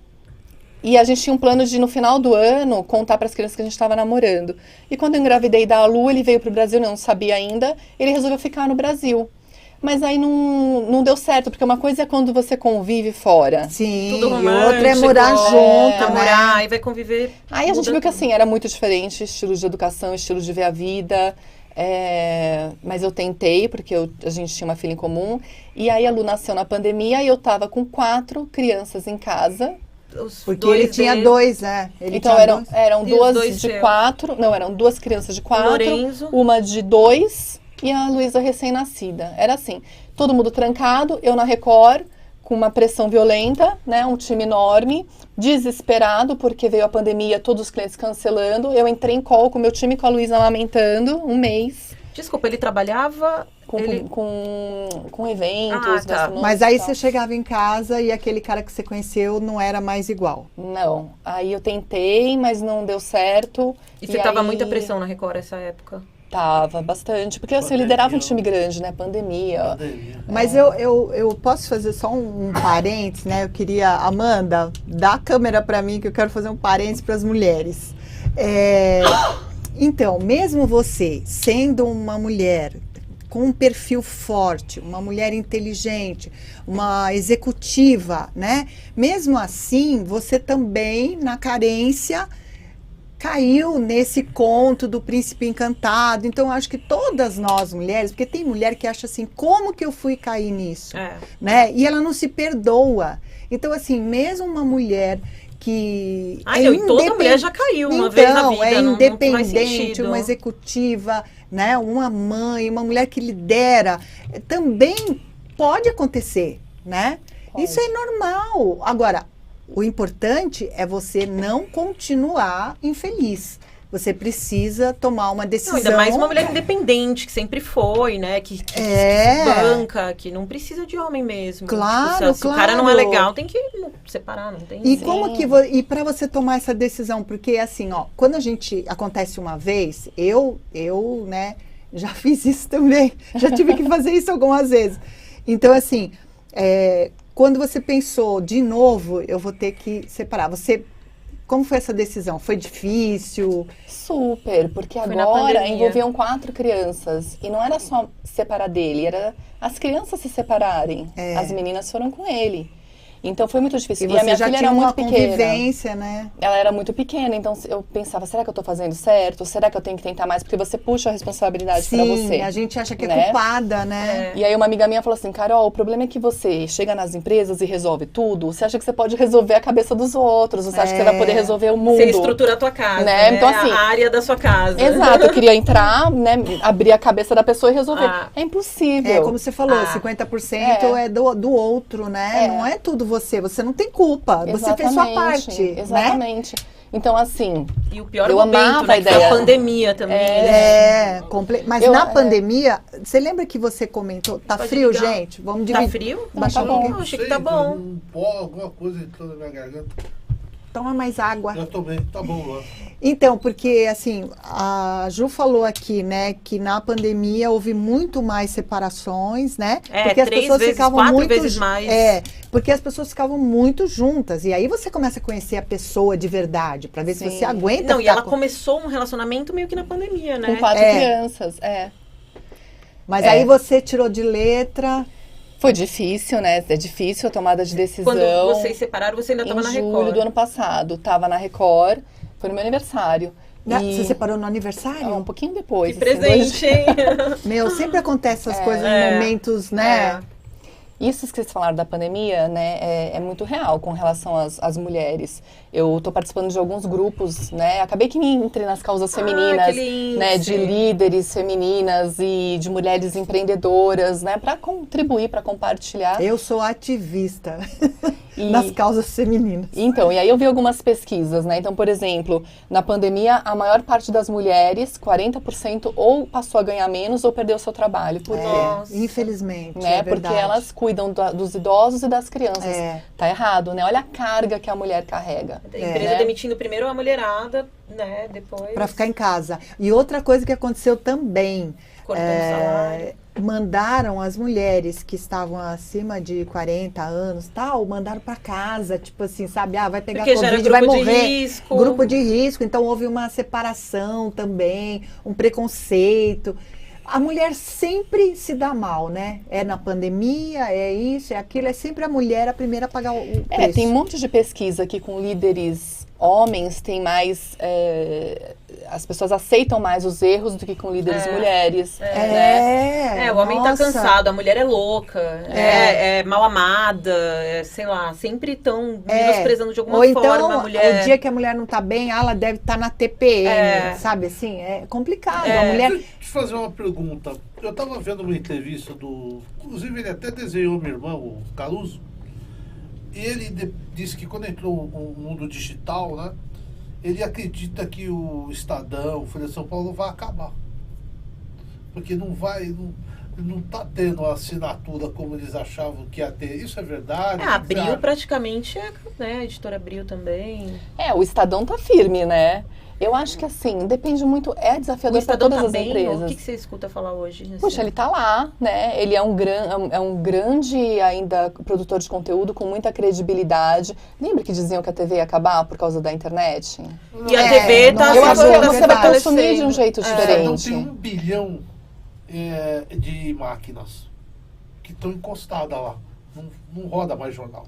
E a gente tinha um plano de, no final do ano, contar para as crianças que a gente estava namorando. E quando eu engravidei da Lu, ele veio pro Brasil, eu não sabia ainda, ele resolveu ficar no Brasil. Mas aí não deu certo, porque uma coisa é quando você convive fora. Sim, Tudo e romântico, outra é morar junto, namorar, né? aí vai conviver. Aí a gente muda viu que tudo. assim, era muito diferente, estilo de educação, estilo de ver a vida. Mas eu tentei, porque a gente tinha uma filha em comum. E aí a Lu nasceu na pandemia e eu tava com 4 crianças em casa. Os Porque dois ele tinha dele, 2, né? Ele Então tinha eram, dois. eram E os duas dois de seus? 4, não, eram 2 crianças de 4, Lorenzo. uma de 2 e a Luísa recém-nascida. Era assim, todo mundo trancado, eu na Record, com uma pressão violenta, né, um time enorme, desesperado, porque veio a pandemia, todos os clientes cancelando. Eu entrei em call com o meu time, com a Luísa amamentando, um mês, Desculpa, ele trabalhava. com eventos. Ah, tá. gastronômicos Mas aí e tal. você chegava em casa e aquele cara que você conheceu não era mais igual. Não, aí eu tentei, mas não deu certo. E você tava aí... muita pressão na Record essa época. Tava, bastante. Porque assim, eu Pandemia. liderava um time grande, né? Pandemia. Mas eu posso fazer só um parênteses, né? Eu queria, Amanda, dá a câmera para mim que eu quero fazer um parênteses para as mulheres. Então, mesmo você sendo uma mulher com um perfil forte, uma mulher inteligente, uma executiva, né? Mesmo assim, você também, na carência, caiu nesse conto do príncipe encantado. Então, eu acho que todas nós mulheres, porque tem mulher que acha assim, como que eu fui cair nisso? Né? E ela não se perdoa. Então, assim, mesmo uma mulher que E toda mulher já caiu uma vez na vida. é não faz independente, sentido. uma executiva, né, uma mãe, uma mulher que lidera, também pode acontecer, né? Pode. Isso é normal. Agora, o importante é você não continuar infeliz. Você precisa tomar uma decisão. Não, ainda mais uma mulher independente, que sempre foi, né? Que se banca, que não precisa de homem mesmo. Claro, se o cara não é legal, tem que separar, não tem. E como que e para você tomar essa decisão, porque assim, ó, quando a gente acontece uma vez, eu, né, já fiz isso também, já tive que fazer isso algumas vezes. Então assim, quando você pensou de novo, eu vou ter que separar. Como foi essa decisão? Foi difícil? Super, porque Foi na agora pandemia. envolviam 4 crianças. E não era só separar dele, era as crianças se separarem. As meninas foram com ele. Então foi muito difícil. E a você minha já filha tinha era uma muito pequena. convivência, né? Ela era muito pequena, então eu pensava, será que eu tô fazendo certo? Será que eu tenho que tentar mais? Você puxa a responsabilidade pra você. Sim, a gente acha que é né? culpada, né? E aí uma amiga minha falou assim, Carol, o problema é que você chega nas empresas e resolve tudo, você acha que você pode resolver a cabeça dos outros, você acha que você vai poder resolver o mundo. Você estrutura a tua casa, Né? né? Então, assim, a área da sua casa. Exato, eu queria entrar, né, abrir a cabeça da pessoa e resolver. É impossível. É, como você falou, 50% é do outro, né? Não é tudo você não tem culpa, você fez sua parte, Exatamente. né? Então, assim, E o pior eu momento, amava né? a Que foi ideia. a pandemia também. né? Mas Eu- na pandemia, você lembra que você comentou, tá Pode frio, ligar. gente? Vamos Tá dividir. frio? Baixar tá um bom. pouquinho. Não, achei que tá bom. Um pó, alguma coisa entrou na minha garganta. Toma mais água. Já tomei, tá bom lá. Então, porque assim, a Ju falou aqui, né, que na pandemia houve muito mais separações, né? Porque as 3 pessoas vezes, ficavam 4 muito vezes mais. porque as pessoas ficavam muito juntas. E aí você começa a conhecer a pessoa de verdade, pra ver se Sim. você aguenta. Não, e ficar ela com- começou um relacionamento meio que na pandemia, né? com 4 crianças, Mas aí você tirou de letra. Foi difícil, né? É difícil a tomada de decisão. Quando vocês separaram, você ainda estava na Em julho Record. do ano passado, tava na Record, foi no meu aniversário. Né? E- Você separou no aniversário? um pouquinho depois. Que assim, 2 presente, hein? Meu, sempre acontece essas coisas em momentos, né? Isso que vocês falaram da pandemia, né, é muito real com relação às mulheres. Eu estou participando de alguns grupos, né, acabei que me entrei nas causas femininas, né, de líderes femininas e de mulheres empreendedoras, né, para contribuir, para compartilhar. Eu sou ativista nas causas femininas. Então, e aí eu vi algumas pesquisas, né, então, por exemplo, na pandemia, a maior parte das mulheres, 40%, ou passou a ganhar menos ou perdeu o seu trabalho. Por quê? Infelizmente, né, é porque verdade. elas cuidam dos idosos e das crianças. É. Tá errado, né? Olha a carga que a mulher carrega. A empresa né? demitindo primeiro a mulherada, né? Depois. Para ficar em casa. E outra coisa que aconteceu também, Cortando salário. mandaram as mulheres que estavam acima de 40 anos, tal, mandaram para casa, tipo assim, sabe? Ah, vai pegar Porque já era Covid, vai grupo de morrer. risco. Grupo de risco. Então houve uma separação também, um preconceito. A mulher sempre se dá mal, né? É na pandemia, é isso, é aquilo. É sempre a mulher a primeira a pagar o preço. Tem um monte de pesquisa que com líderes homens tem mais... as pessoas aceitam mais os erros do que com líderes mulheres. Né? O homem tá nossa. cansado, a mulher é louca, é mal amada, sei lá, sempre estão menosprezando de alguma Ou então, forma a mulher. o dia que a mulher não tá bem, ela deve estar na TPM, sabe assim? É complicado. A mulher... Deixa eu te fazer uma pergunta. Eu estava vendo uma entrevista do... Inclusive, ele até desenhou meu irmão, o Caruso. E ele disse que quando entrou o mundo digital, né? Ele acredita que o Estadão, o Folha de São Paulo vai acabar. Porque não tá tendo a assinatura como eles achavam que ia ter. Isso é verdade? A Abril praticamente, né? A editora Abril também. O Estadão tá firme, né? Eu acho que assim, depende muito, é desafiador para todas as empresas. O que você escuta falar hoje? Assim? Puxa, ele tá lá, né? Ele é um grande ainda produtor de conteúdo com muita credibilidade. Lembra que diziam que a TV ia acabar por causa da internet? E a TV tá... Eu acho que é você vai consumir de um jeito Não diferente. tem 1 bilhão de máquinas que estão encostadas lá. Não roda mais jornal.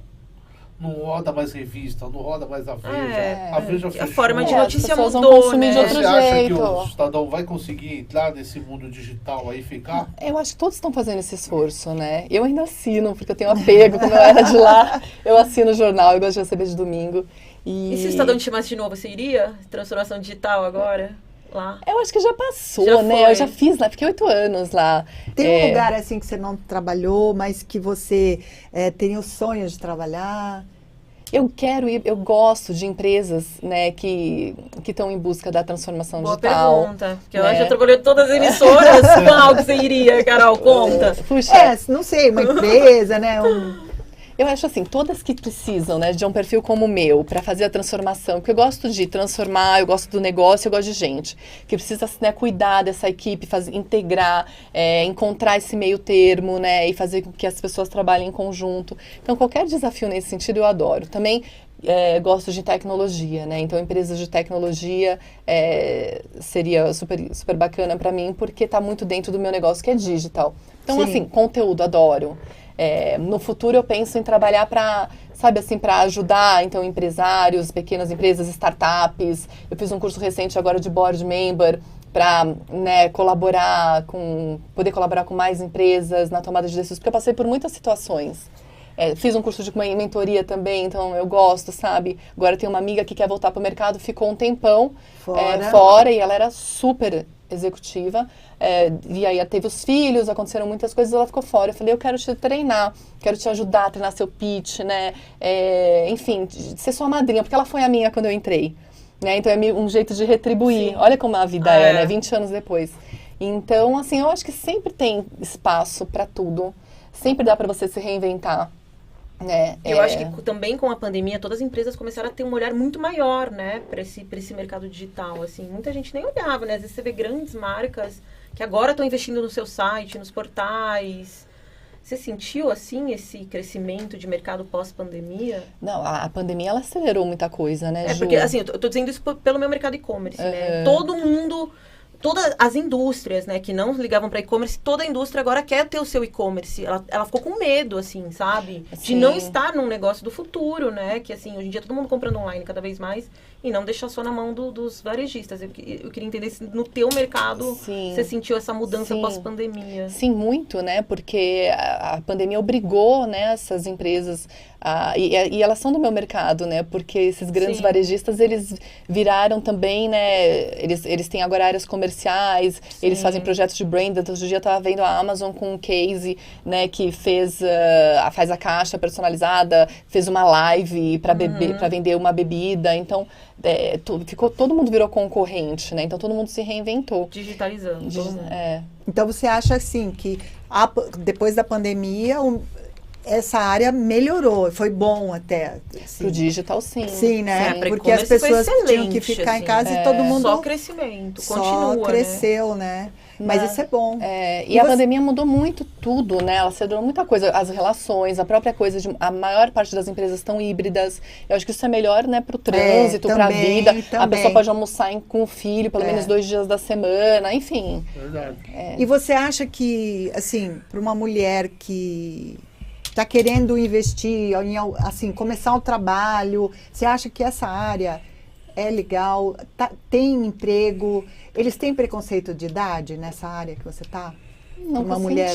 Não roda mais revista, não roda mais a Veja. A Veja fechou. A forma de As notícia pessoas vão mudou, consumir né? de outro Você acha que jeito. o Estadão vai conseguir entrar nesse mundo digital aí e ficar? Eu acho que todos estão fazendo esse esforço, né? Eu ainda assino, porque eu tenho apego, como eu era de lá. Eu assino o jornal, eu gosto de receber de domingo. E se o Estadão te chamasse de novo, você iria? Transformação digital agora? Lá? Eu acho que já passou, Já né? foi. Eu já fiz lá, fiquei 8 anos lá. Tem um lugar assim que você não trabalhou, mas que você tem o sonho de trabalhar? Eu quero ir, eu gosto de empresas, né, que estão em busca da transformação Boa digital. pergunta. Porque eu já trabalhei em todas as emissoras. Qual que você iria, Carol? Conta. Puxa, Não sei, uma empresa, né? eu acho assim, todas que precisam, né, de um perfil como o meu, para fazer a transformação, porque eu gosto de transformar, eu gosto do negócio, eu gosto de gente, que precisa, né, cuidar dessa equipe, integrar, encontrar esse meio termo, né, e fazer com que as pessoas trabalhem em conjunto. Então, qualquer desafio nesse sentido eu adoro. Também gosto de tecnologia, né, então empresas de tecnologia seria super, super bacana para mim, porque está muito dentro do meu negócio, que é digital. Então, Sim. assim, conteúdo, adoro. No futuro eu penso em trabalhar para, sabe assim, para ajudar, então, empresários, pequenas empresas, startups. Eu fiz um curso recente agora de board member para, né, poder colaborar com mais empresas na tomada de decisões, porque eu passei por muitas situações. Fiz um curso de mentoria também, então eu gosto, sabe? Agora tem uma amiga que quer voltar para o mercado, ficou um tempão fora e ela era super executiva, e aí teve os filhos, aconteceram muitas coisas, ela ficou fora. Eu falei, eu quero te treinar, quero te ajudar a treinar seu pitch, né? Enfim, ser sua madrinha, porque ela foi a minha quando eu entrei, né? Então é um jeito de retribuir. Sim. Olha como a vida né? 20 anos depois. Então, assim, eu acho que sempre tem espaço para tudo, sempre dá para você se reinventar. Eu acho que também com a pandemia todas as empresas começaram a ter um olhar muito maior, né, para esse mercado digital, assim, muita gente nem olhava, né, às vezes você vê grandes marcas que agora estão investindo no seu site, nos portais. Você sentiu, assim, esse crescimento de mercado pós-pandemia? Não, a pandemia ela acelerou muita coisa, né, Ju? Porque, assim, eu tô dizendo isso pelo meu mercado e-commerce, né, todo mundo todas as indústrias, né, que não ligavam para e-commerce, toda a indústria agora quer ter o seu e-commerce. Ela ficou com medo, assim, sabe? De não estar num negócio do futuro, né? Que, assim, hoje em dia todo mundo comprando online cada vez mais e não deixar só na mão dos varejistas. Eu queria entender se no teu mercado você sentiu essa mudança pós-pandemia. Sim, muito, né? Porque a pandemia obrigou, né, essas empresas e elas são do meu mercado, né? Porque esses grandes varejistas, eles viraram também, né? Eles têm agora áreas comerciais, eles fazem projetos de brand. Então, outro dia eu estava vendo a Amazon com um case, né? Que faz a caixa personalizada, fez uma live para vender uma bebida. Então, todo mundo virou concorrente, né? Então, todo mundo se reinventou. Digitalizando. Então, você acha, assim, que depois da pandemia... essa área melhorou, foi bom até. Assim. Pro digital, sim. Sim, né? Porque as pessoas tinham que ficar assim, em casa e todo mundo... Só crescimento, continua, só cresceu, né? Mas isso é bom. E a pandemia mudou muito tudo, né? Ela acelerou muita coisa. As relações, a própria coisa de... A maior parte das empresas estão híbridas. Eu acho que isso é melhor, né? Pro trânsito, pra vida. A pessoa pode almoçar com o filho pelo menos 2 dias da semana, enfim. Verdade. E você acha que, assim, para uma mulher que... está querendo investir, assim, começar um trabalho, você acha que essa área é legal, tem emprego, eles têm preconceito de idade nessa área que você está? Não, uma mulher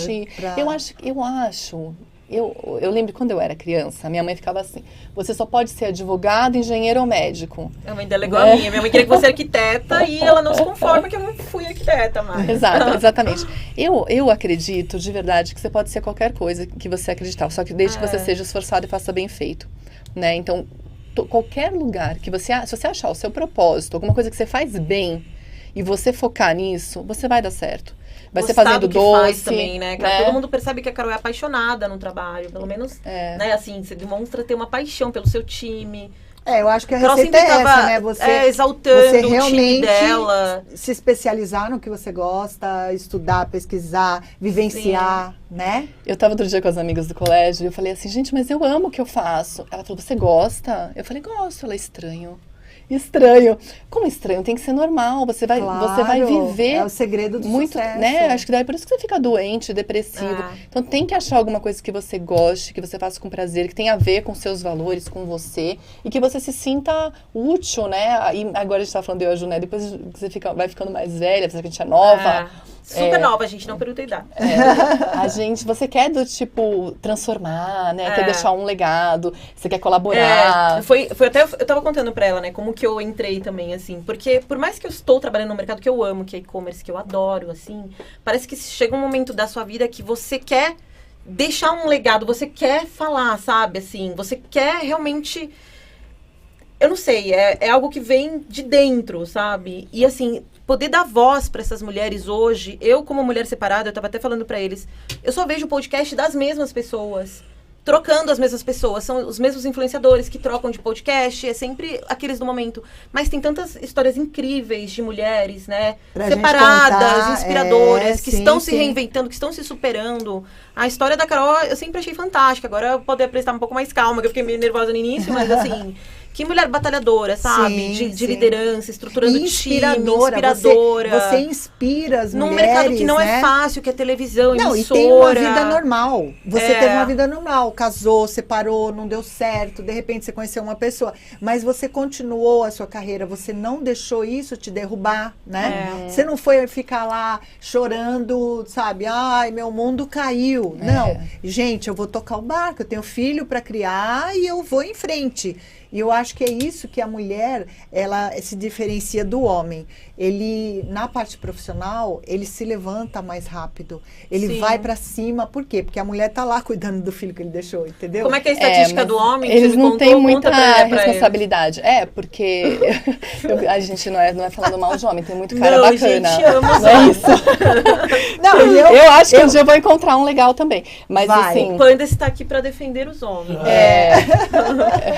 eu lembro quando eu era criança, minha mãe ficava assim, você só pode ser advogado, engenheiro ou médico. A mãe dela é igual a minha mãe queria que você arquiteta e ela não se conforma que eu não fui arquiteta mais. Exatamente. Eu acredito de verdade que você pode ser qualquer coisa que você acreditar, só que desde que você seja esforçado e faça bem feito, né? Então, qualquer lugar que se você achar o seu propósito, alguma coisa que você faz bem e você focar nisso, você vai dar certo. Vai ser fazendo doce. Faz também, né? Todo mundo percebe que a Carol é apaixonada no trabalho. Pelo menos, né? Assim, você demonstra ter uma paixão pelo seu time. Eu acho que a receita é essa, né? Você exaltando realmente o time dela. Se especializar no que você gosta, estudar, pesquisar, vivenciar, né? Eu tava outro dia com as amigas do colégio e eu falei assim, gente, mas eu amo o que eu faço. Ela falou, você gosta? Eu falei, gosto. Ela é estranho. Estranho. Como estranho? Tem que ser normal. Você vai viver. É o segredo do muito, sucesso. Né? Acho que daí por isso que você fica doente, depressivo. Então tem que achar alguma coisa que você goste, que você faça com prazer, que tenha a ver com seus valores, com você, e que você se sinta útil, né? E agora a gente tá falando de eu e a Ju, né? Depois você vai ficando mais velha, que a gente é nova. Super nova, a gente não pergunta a idade. Você quer transformar, né? Quer deixar um legado, você quer colaborar. Foi até, eu tava contando pra ela, né, como que eu entrei também, assim, porque por mais que eu estou trabalhando no mercado que eu amo, que é e-commerce, que eu adoro, assim, parece que chega um momento da sua vida que você quer deixar um legado, você quer falar, sabe, assim, você quer realmente... Eu não sei, é algo que vem de dentro, sabe? E assim, poder dar voz para essas mulheres hoje, eu como mulher separada, eu tava até falando para eles, eu só vejo o podcast das mesmas pessoas, trocando as mesmas pessoas, são os mesmos influenciadores que trocam de podcast, é sempre aqueles do momento. Mas tem tantas histórias incríveis de mulheres, né? Pra separadas, inspiradoras, que estão se reinventando, que estão se superando. A história da Carol eu sempre achei fantástica. Agora eu poder prestar um pouco mais calma, que eu fiquei meio nervosa no início, mas assim... Que mulher batalhadora, sabe? De liderança, estruturando time, inspiradora. Você inspira as mulheres, num mercado que não é fácil, que é televisão, emissora. E tem uma vida normal. Você teve uma vida normal, casou, separou, não deu certo, de repente você conheceu uma pessoa. Mas você continuou a sua carreira, você não deixou isso te derrubar, né? Você não foi ficar lá chorando, sabe? Ai, meu mundo caiu. Não, gente, eu vou tocar o barco, eu tenho filho para criar e eu vou em frente. E eu acho que é isso que a mulher, ela se diferencia do homem. Ele, na parte profissional, ele se levanta mais rápido. Ele vai pra cima. Por quê? Porque a mulher tá lá cuidando do filho que ele deixou, entendeu? Como é que é a estatística do homem? Eles não têm muita responsabilidade. Porque a gente não é falando mal de homem, tem muito cara bacana. Gente, amo não é isso. Eu acho que um dia eu vou encontrar um legal também. Mas assim... O Panda está aqui pra defender os homens.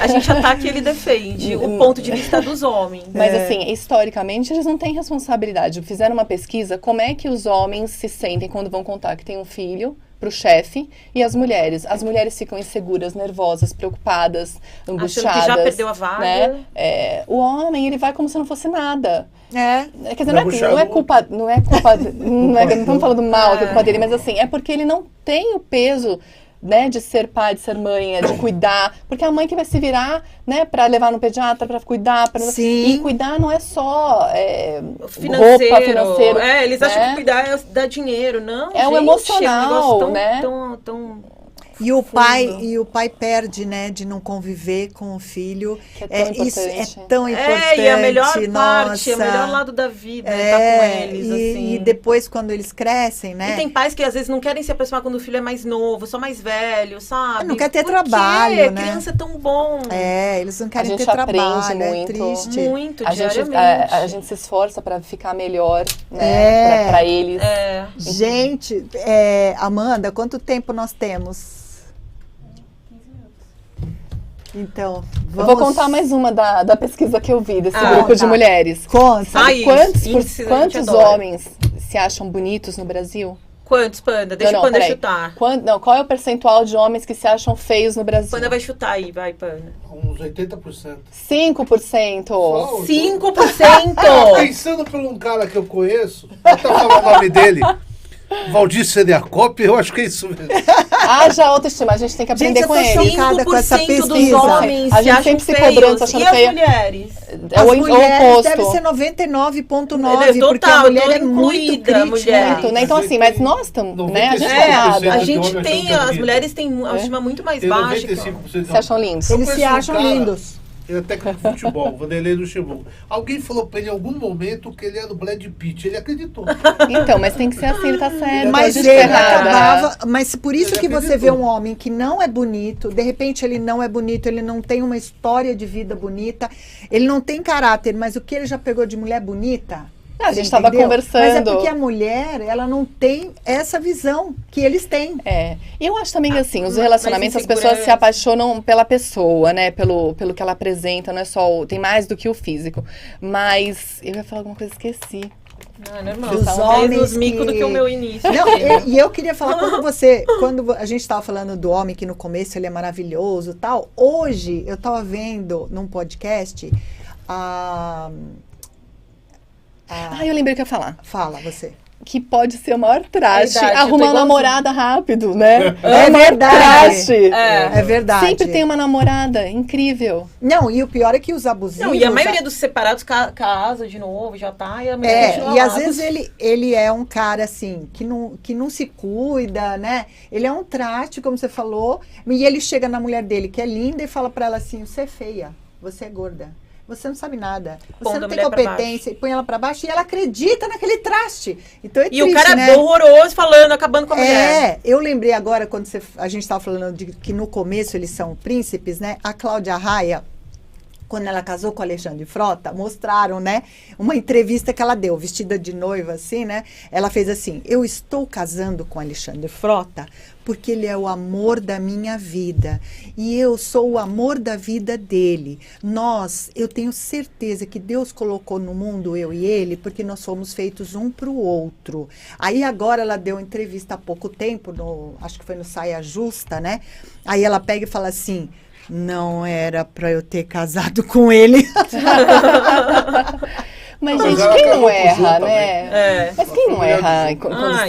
A gente ataca e ele defende o ponto de vista dos homens. Mas assim, historicamente, eles não têm responsabilidade. Fizeram uma pesquisa, como é que os homens se sentem quando vão contar que tem um filho pro chefe e as mulheres. As mulheres ficam inseguras, nervosas, preocupadas, angustiadas. Achando que já perdeu a vaga. Né? O homem, ele vai como se não fosse nada. Quer dizer, não é culpa, não estamos falando mal, que é culpa dele, mas assim, é porque ele não tem o peso, né, de ser pai, de ser mãe, de cuidar, porque é a mãe que vai se virar, né, para levar no pediatra, para cuidar, e cuidar não é só roupa, financeiro. Eles acham que cuidar é dar dinheiro, não? É o emocional, é um né? Tão E o pai perde, né, de não conviver com o filho. Que é tão importante. Isso é tão importante. E a melhor parte, nossa. o melhor lado da vida, tá com eles, assim. E depois, quando eles crescem, né? E tem pais que às vezes não querem se aproximar quando o filho é mais novo, só mais velho, sabe? Não quer ter trabalho, né? Criança é tão bom. Eles não querem ter aprende trabalho, muito, é triste. Muito, diariamente. A gente se esforça para ficar melhor, né, para eles. Gente, Amanda, quanto tempo nós temos? Então, vamos... Eu vou contar mais uma da pesquisa que eu vi desse grupo de mulheres. Conta. Sabe quantos homens se acham bonitos no Brasil? Quantos, Panda? Deixa o Panda chutar. Qual é o percentual de homens que se acham feios no Brasil? Panda vai chutar aí, vai, Panda. Uns 80%. 5%. 5%! Pensando por um cara que eu conheço, até falar o nome dele, Valdir Seriacop, eu acho que é isso mesmo. Haja autoestima, a gente tem que aprender com ele. 5% com essa dos pesquisa. homens A se gente acham sempre se feios. cobrando, se achando E as feia. mulheres? É As o mulheres oposto. deve ser 99,9, porque a Total, mulher tô é muito incluída, crítica. mulher. Muito, né? Então assim, mas nós estamos, né? A gente tá 95% errado. A de gente homem tem, achando as bonito. mulheres têm autoestima muito mais Tem baixa. 95%. Se acham lindos. Eu Eles se conheço um acham cara, lindos. Ele é técnico de futebol, Vanderlei Luxemburgo. Alguém falou pra ele em algum momento que ele era o Brad Pitt. Ele acreditou. Então, mas tem que ser assim, ele tá certo. Mas a gente ele tá errada. acabava. Mas por isso Ele que você acreditou. vê um homem que não é bonito, de repente ele não é bonito, ele não tem uma história de vida bonita, ele não tem caráter, mas o que ele já pegou de mulher bonita? A gente você estava entendeu? conversando. Mas é porque a mulher, ela não tem essa visão que eles têm. E eu acho também que, assim, os relacionamentos, mais as pessoas se insegurança. apaixonam pela pessoa, né? Pelo que ela apresenta, não é só... Tem mais do que o físico. Mas eu ia falar alguma coisa, esqueci. Não, é normal. Dos Tá homens menos mico que- do que o meu início. Não, e eu queria falar, quando a gente estava falando do homem, que no começo ele é maravilhoso e tal, hoje eu estava vendo num podcast Eu lembrei o que eu ia falar. Fala, você. Que pode ser o maior traste. É verdade, eu tô Arrumar uma igualzinho. namorada rápido, né? É o maior verdade. traste. É verdade. Sempre tem uma namorada incrível. Não, e o pior é que os abusivos... Não, e a maioria dos separados casa de novo, já tá, e a mulher continua e lá. às vezes ele é um cara assim, que não se cuida, né? Ele é um traste, como você falou, e ele chega na mulher dele, que é linda, e fala pra ela assim, você é feia, você é gorda. Você não sabe nada. Você Pondo não a tem mulher pra competência. E põe ela pra baixo e ela acredita naquele traste. Então é E triste, o cara né? é horroroso falando, acabando com a mulher. Eu lembrei agora, quando a gente estava falando de que no começo eles são príncipes, né? A Cláudia Raia, quando ela casou com o Alexandre Frota, mostraram, né? Uma entrevista que ela deu, vestida de noiva, assim, né? Ela fez assim, eu estou casando com o Alexandre Frota porque ele é o amor da minha vida. E eu sou o amor da vida dele. Eu tenho certeza que Deus colocou no mundo eu e ele, porque nós fomos feitos um para o outro. Aí agora ela deu entrevista há pouco tempo, acho que foi no Saia Justa, né? Aí ela pega e fala assim, não era para eu ter casado com ele. Mas, Mas gente, ela quem casou não com o Ju erra, também. né? Mas quem não erra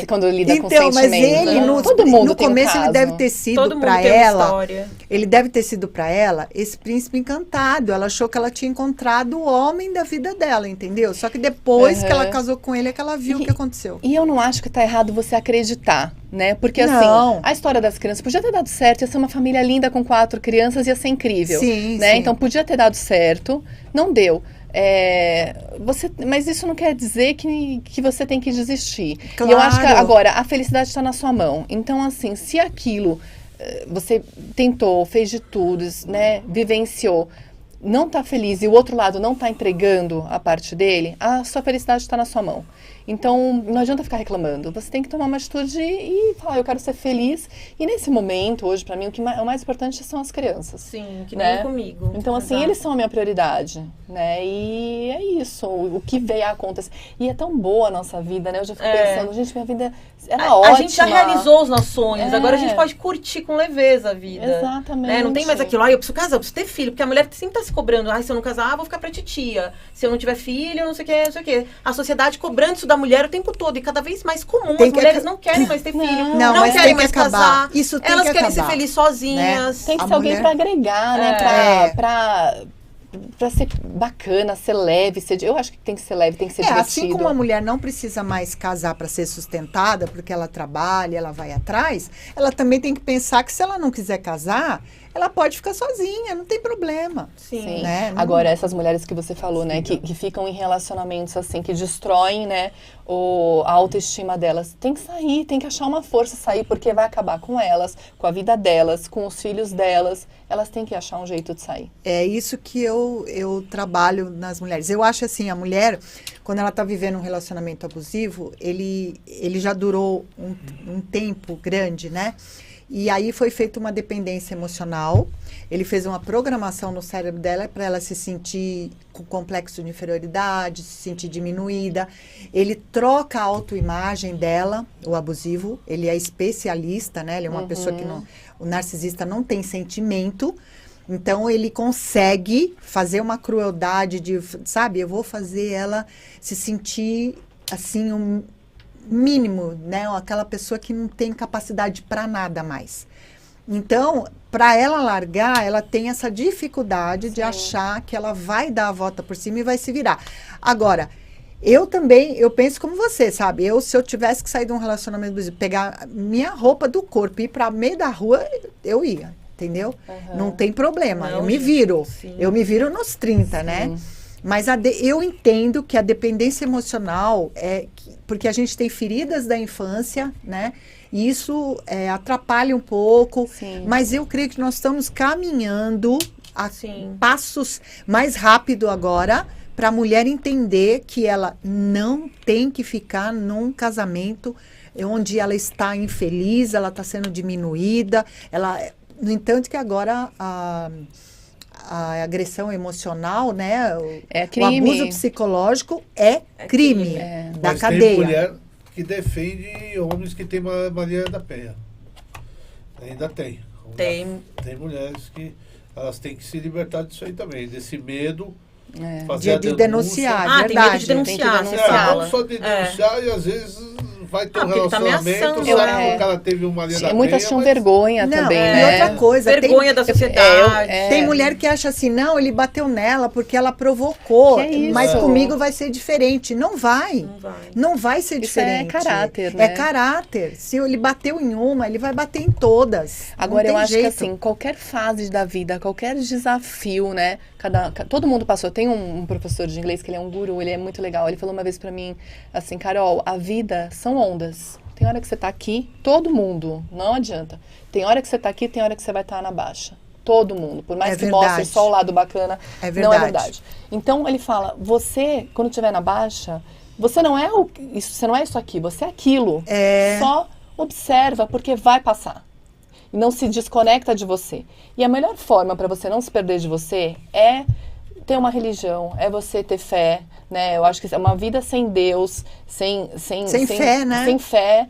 quando lida com Então, mas sentimentos? ele, né? Todo mundo no tem um começo, ele caso. deve ter sido Todo mundo para tem uma ela. história. Ele deve ter sido para ela esse príncipe encantado. Ela achou que ela tinha encontrado o homem da vida dela, entendeu? Só que depois que ela casou com ele é que ela viu o que aconteceu. E eu não acho que tá errado você acreditar, né? Porque Não. assim, a história das crianças podia ter dado certo, ia ser uma família linda com 4 crianças, ia ser incrível. Sim, né? sim. Então podia ter dado certo, não deu. Mas isso não quer dizer que você tem que desistir. Claro. E eu acho que agora a felicidade está na sua mão. Então, assim, se aquilo você tentou, fez de tudo, né? Vivenciou. não tá feliz e o outro lado não tá entregando a parte dele, a sua felicidade está na sua mão. Então, não adianta ficar reclamando. Você tem que tomar uma atitude e falar, eu quero ser feliz. E nesse momento, hoje, pra mim, o mais importante são as crianças. Sim, que né? nem comigo. Então, assim, Exato. eles são a minha prioridade, né? E é isso, o que veio a acontecer. E é tão boa a nossa vida, né? Eu já fico pensando, gente, minha vida era ótima. A gente já realizou os nossos sonhos, É. agora a gente pode curtir com leveza a vida. Exatamente. Né? Não tem mais aquilo, eu preciso casar, eu preciso ter filho, porque a mulher sempre tá se cobrando, se eu não casar, eu vou ficar pra titia. Se eu não tiver filho, não sei o que, não sei o que. A sociedade cobrando isso da mulher o tempo todo, e cada vez mais comum, Tem as que mulheres não querem mais ter filho, Não, não mas querem tem que mais acabar. casar, Isso tem elas que querem ser acabar. felizes sozinhas. Tem que A ser alguém mulher- pra agregar, né? É. Pra ser bacana, ser leve. Eu acho que tem que ser leve, tem que ser divertido. Assim como a mulher não precisa mais casar para ser sustentada, porque ela trabalha, ela vai atrás, ela também tem que pensar que se ela não quiser casar, ela pode ficar sozinha, não tem problema. Sim. Né? Não- Agora, essas mulheres que você falou, né, que ficam em relacionamentos assim, que destroem, né, a autoestima delas, tem que sair, tem que achar uma força sair, porque vai acabar com elas, com a vida delas, com os filhos delas. Elas têm que achar um jeito de sair. É isso que eu trabalho nas mulheres. Eu acho assim, a mulher, quando ela está vivendo um relacionamento abusivo, ele já durou um tempo grande, né? E aí foi feita uma dependência emocional. Ele fez uma programação no cérebro dela para ela se sentir com complexo de inferioridade, se sentir diminuída. Ele troca a autoimagem dela, o abusivo. Ele é especialista, né? Ele é uma pessoa que não... O narcisista não tem sentimento. Então, ele consegue fazer uma crueldade de... Sabe, eu vou fazer ela se sentir, assim, um mínimo, né? Aquela pessoa que não tem capacidade para nada mais. Então, para ela largar, ela tem essa dificuldade de achar que ela vai dar a volta por cima e vai se virar. Agora, eu penso como você, sabe? Se eu tivesse que sair de um relacionamento abusivo, pegar minha roupa do corpo e ir para meio da rua, eu ia, entendeu? Não tem problema, Não, eu me gente, viro. sim. Eu me viro nos 30, né? Mas eu entendo que a dependência emocional porque a gente tem feridas da infância, né? E isso atrapalha um pouco. Sim. Mas eu creio que nós estamos caminhando a Sim. passos mais rápido agora para a mulher entender que ela não tem que ficar num casamento onde ela está infeliz, ela está sendo diminuída. No entanto, que agora a agressão emocional, né? É O crime. abuso psicológico é crime da Mas cadeia. tem mulher que defende homens que tem Maria da Penha. Ainda tem. Tem. Tem mulheres que elas têm que se libertar disso aí também, desse medo. É. Fazer a De denúncia. denunciar, Tem medo verdade. de denunciar, Tem que você denunciar. fala. Não só de denunciar e às vezes vai ter um porque ele tá relacionamento, ameaçando, sabe né? que o cara teve uma Maria da Penha. Muitas tinham mas- vergonha Não, também, e né? outra coisa, Vergonha da sociedade. Tem mulher que acha assim, não, ele bateu nela porque ela provocou, Que é isso? mas comigo vai ser diferente. Não vai. Não vai. Não vai ser Isso é diferente. caráter, É né? caráter. Se ele bateu em uma, ele vai bater em todas. Agora, Não eu tem acho jeito. que assim, qualquer fase da vida, qualquer desafio, né? Todo mundo passou. Tem um professor de inglês que ele é um guru, ele é muito legal. Ele falou uma vez pra mim, assim, Carol, a vida são ondas. Tem hora que você tá aqui, todo mundo, não adianta. Tem hora que você tá aqui, tem hora que você vai estar na baixa. Todo mundo. Por mais É que mostre verdade. só o lado bacana, É não é verdade. verdade. Então, ele fala, você, quando estiver na baixa, você não é você não é isso aqui, você é aquilo. É. Só observa, porque vai passar. E não se desconecta de você. E a melhor forma para você não se perder de você é ter uma religião, é você ter fé, né? Eu acho que é uma vida sem Deus, sem fé, né? Sem fé.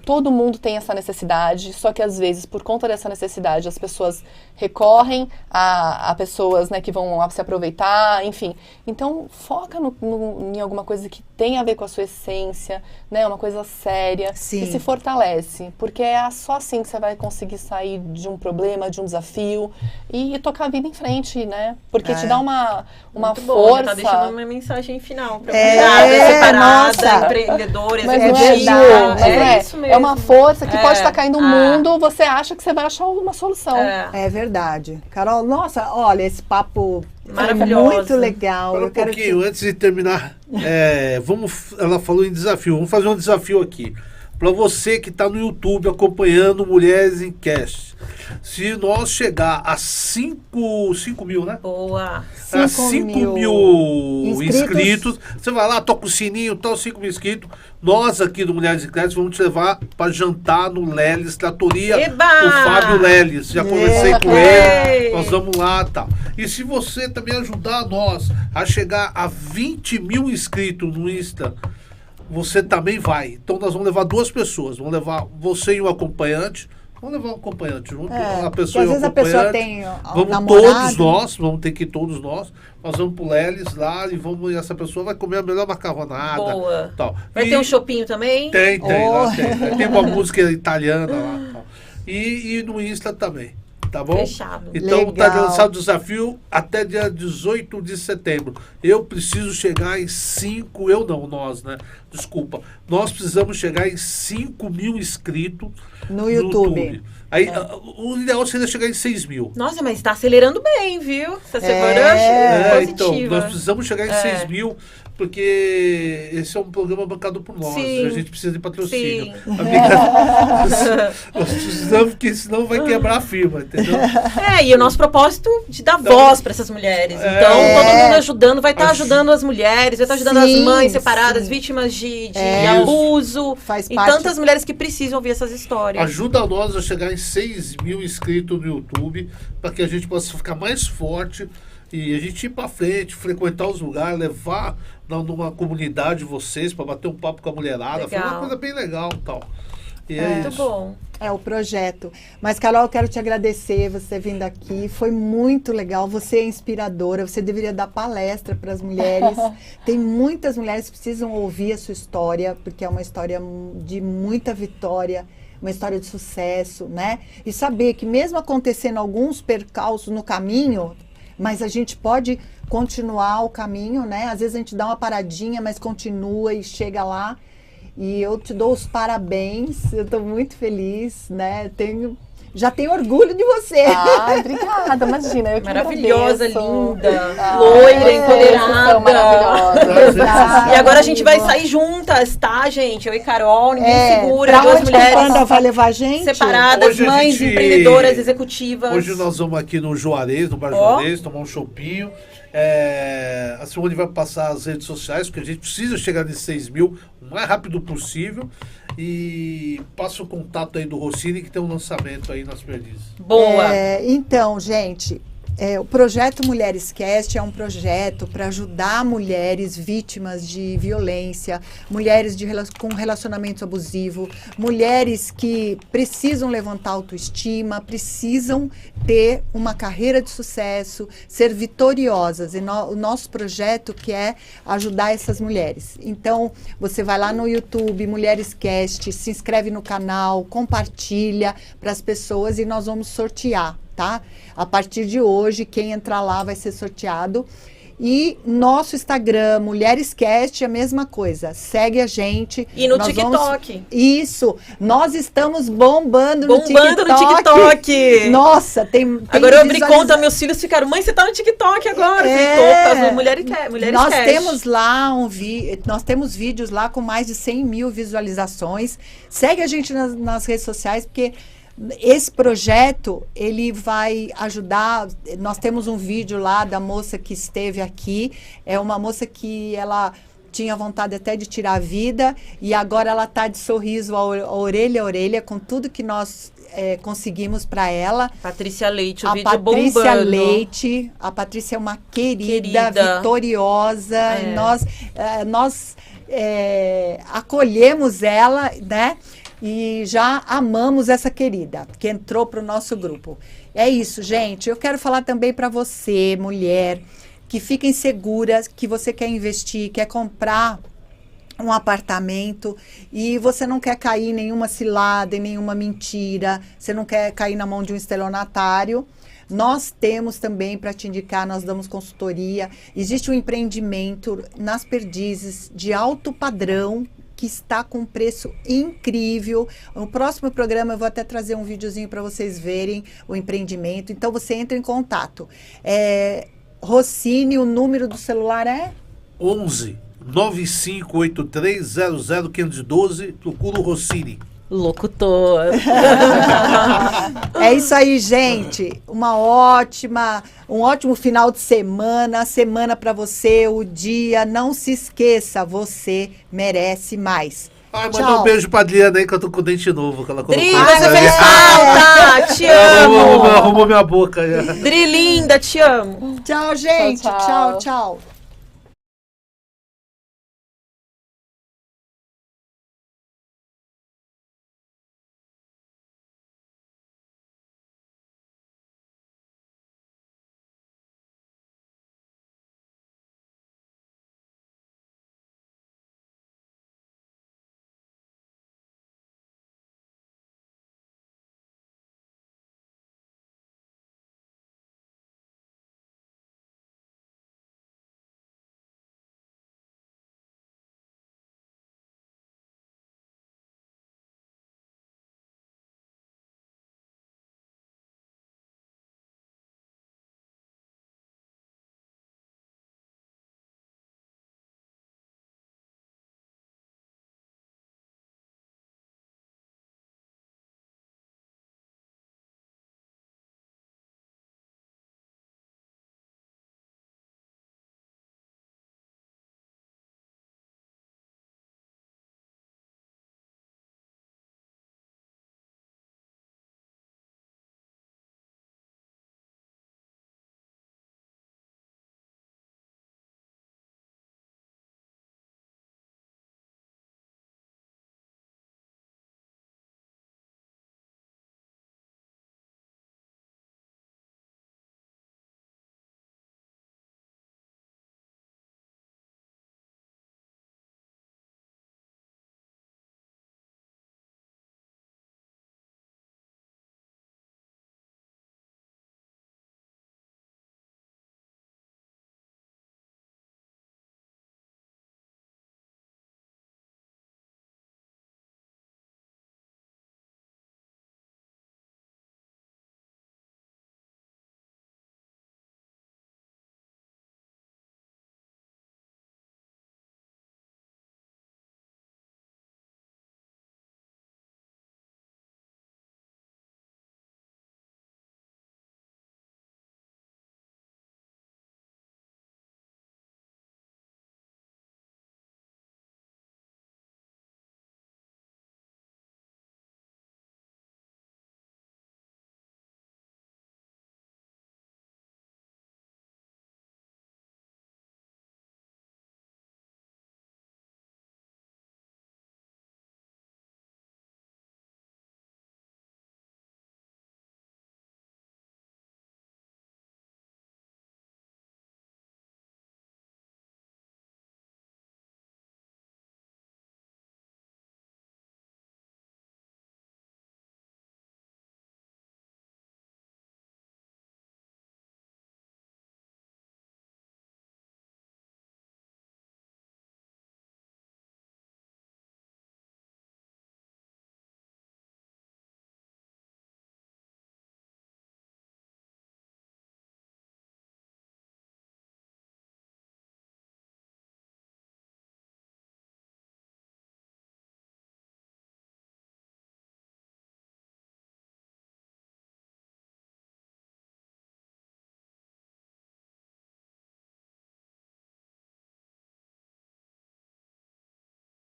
Todo mundo tem essa necessidade, só que às vezes, por conta dessa necessidade, as pessoas recorrem a pessoas, né, que vão se aproveitar, enfim. Então, foca em alguma coisa que tem a ver com a sua essência, né, uma coisa séria, Sim. e se fortalece, porque é só assim que você vai conseguir sair de um problema, de um desafio e tocar a vida em frente, né? Porque te dá uma Muito bom, força. já tá deixando uma mensagem final pra É, mulherada, separada, nossa. empreendedora, Mas não executiva. é, mas É isso mesmo. é uma força que pode estar caindo no Ah. mundo, você acha que você vai achar uma solução. É verdade. Carol, nossa, olha, esse papo foi Maravilhoso. muito legal. Espera Eu um quero pouquinho, antes de terminar, ela falou em desafio. Vamos fazer um desafio aqui. para você que está no YouTube acompanhando Mulheres em Cast, se nós chegar a 5 mil, né? Boa. A 5 mil inscritos, você vai lá, toca o sininho, tal, 5 mil inscritos. Nós aqui do Mulheres em Cast vamos te levar para jantar no Leles Tratoria. Eba! O Fábio Leles, já conversei com ele, nós vamos lá e tal. E se você também ajudar nós a chegar a 20 mil inscritos no Insta, você também vai. Então nós vamos levar 2 pessoas. Vamos levar você e um acompanhante. Vamos levar um acompanhante junto. A pessoa e às o vezes a acompanhante. pessoa tem Vamos namorado. todos nós. Vamos ter que ir todos nós. Nós vamos pro Leles lá e essa pessoa vai comer a melhor macarronada. Boa. Tal. Vai ter um chopinho também? Tem. Lá tem uma música italiana lá. Tal. E no Insta também. Tá bom? Fechado. Então tá Legal. lançado o desafio até dia 18 de setembro. Eu preciso chegar em 5, nós, né? Desculpa. Nós precisamos chegar em 5 mil inscritos No YouTube. Aí, o ideal seria chegar em 6 mil. Nossa, mas tá acelerando bem, viu? Essa semana eu achei Então, positiva. nós precisamos chegar em 6 mil, porque esse é um programa bancado por nós. Sim. A gente precisa de patrocínio. Sim. Nós precisamos, porque senão vai quebrar a firma, entendeu? E o nosso propósito de dar voz para essas mulheres. Então, todo mundo ajudando, vai estar ajudando as mulheres, vai estar ajudando as mães separadas, vítimas de abuso. Faz e parte. tantas mulheres que precisam ouvir essas histórias. Ajuda nós a chegar em 6 mil inscritos no YouTube, para que a gente possa ficar mais forte e a gente ir para frente, frequentar os lugares, levar numa comunidade vocês para bater um papo com a mulherada. Foi uma coisa bem legal e tal. E é Muito isso. bom. É o projeto. Mas, Carol, eu quero te agradecer você ter vindo aqui. Foi muito legal. Você é inspiradora. Você deveria dar palestra para as mulheres. Tem muitas mulheres que precisam ouvir a sua história, porque é uma história de muita vitória, uma história de sucesso, né? E saber que mesmo acontecendo alguns percalços no caminho, mas a gente pode continuar o caminho, né? Às vezes a gente dá uma paradinha, mas continua e chega lá. E eu te dou os parabéns, eu estou muito feliz, né? Já tenho orgulho de você. Obrigada, imagina. Eu que Maravilhosa, agradeço. linda, loira, empoderada. Maravilhosa. E agora a gente vai sair juntas, tá, gente? Eu e Carol, ninguém segura. Pra Duas onde mulheres a banda vai levar a gente? separadas, Hoje a mães, gente- empreendedoras, executivas. Hoje nós vamos aqui no Juarez, no Bar Ó. Juarez, tomar um chopinho. A Simone vai passar as redes sociais, porque a gente precisa chegar nesses 6 mil o mais rápido possível. E passa o contato aí do Rossini, que tem um lançamento aí nas Perdizes. Boa. Então, gente, o projeto Mulheres Cast é um projeto para ajudar mulheres vítimas de violência, mulheres com relacionamento abusivo, mulheres que precisam levantar autoestima, precisam ter uma carreira de sucesso, ser vitoriosas. E o nosso projeto quer ajudar essas mulheres. Então, você vai lá no YouTube, Mulheres Cast, se inscreve no canal, compartilha para as pessoas e nós vamos sortear. Tá? A partir de hoje, quem entrar lá vai ser sorteado. E nosso Instagram, Mulheres Cast, a mesma coisa. Segue a gente. E no Nós TikTok. Isso. Nós estamos bombando Bombando no TikTok. Nossa, tem Agora eu abri visualiza- conta, meus filhos ficaram, mãe, você tá no TikTok agora. É. Eu falei, tô, por causa do Mulheres Nós Cast. temos lá nós temos vídeos lá com mais de 100 mil visualizações. Segue a gente nas redes sociais, porque esse projeto, ele vai ajudar. Nós temos um vídeo lá da moça que esteve aqui. É uma moça que ela tinha vontade até de tirar a vida e agora ela está de sorriso orelha a orelha com tudo que nós conseguimos para ela. Patrícia Leite, o A vídeo Patrícia bombando. Leite, a Patrícia é uma querida. Vitoriosa. É. E nós acolhemos ela, né? E já amamos essa querida que entrou para o nosso grupo. É isso, gente. Eu quero falar também para você, mulher, que fica insegura, que você quer investir, quer comprar um apartamento e você não quer cair em nenhuma cilada, em nenhuma mentira, você não quer cair na mão de um estelionatário. Nós temos também para te indicar, nós damos consultoria. Existe um empreendimento nas Perdizes de alto padrão, que está com um preço incrível. No próximo programa eu vou até trazer um videozinho para vocês verem o empreendimento. Então você entra em contato. Rossini, o número do celular é? 11 9583001512. Procura o Rossini. Locutor. É isso aí, gente. Um ótimo final de semana para você, o dia. Não se esqueça, você merece mais. Ai, manda um beijo pra Adriana aí, que eu tô com o dente novo. Que ela colocou. Dri, você fez falta! Te amo! Arrumou minha boca já. Dri, linda, te amo! Tchau, gente. Tchau, tchau. Tchau.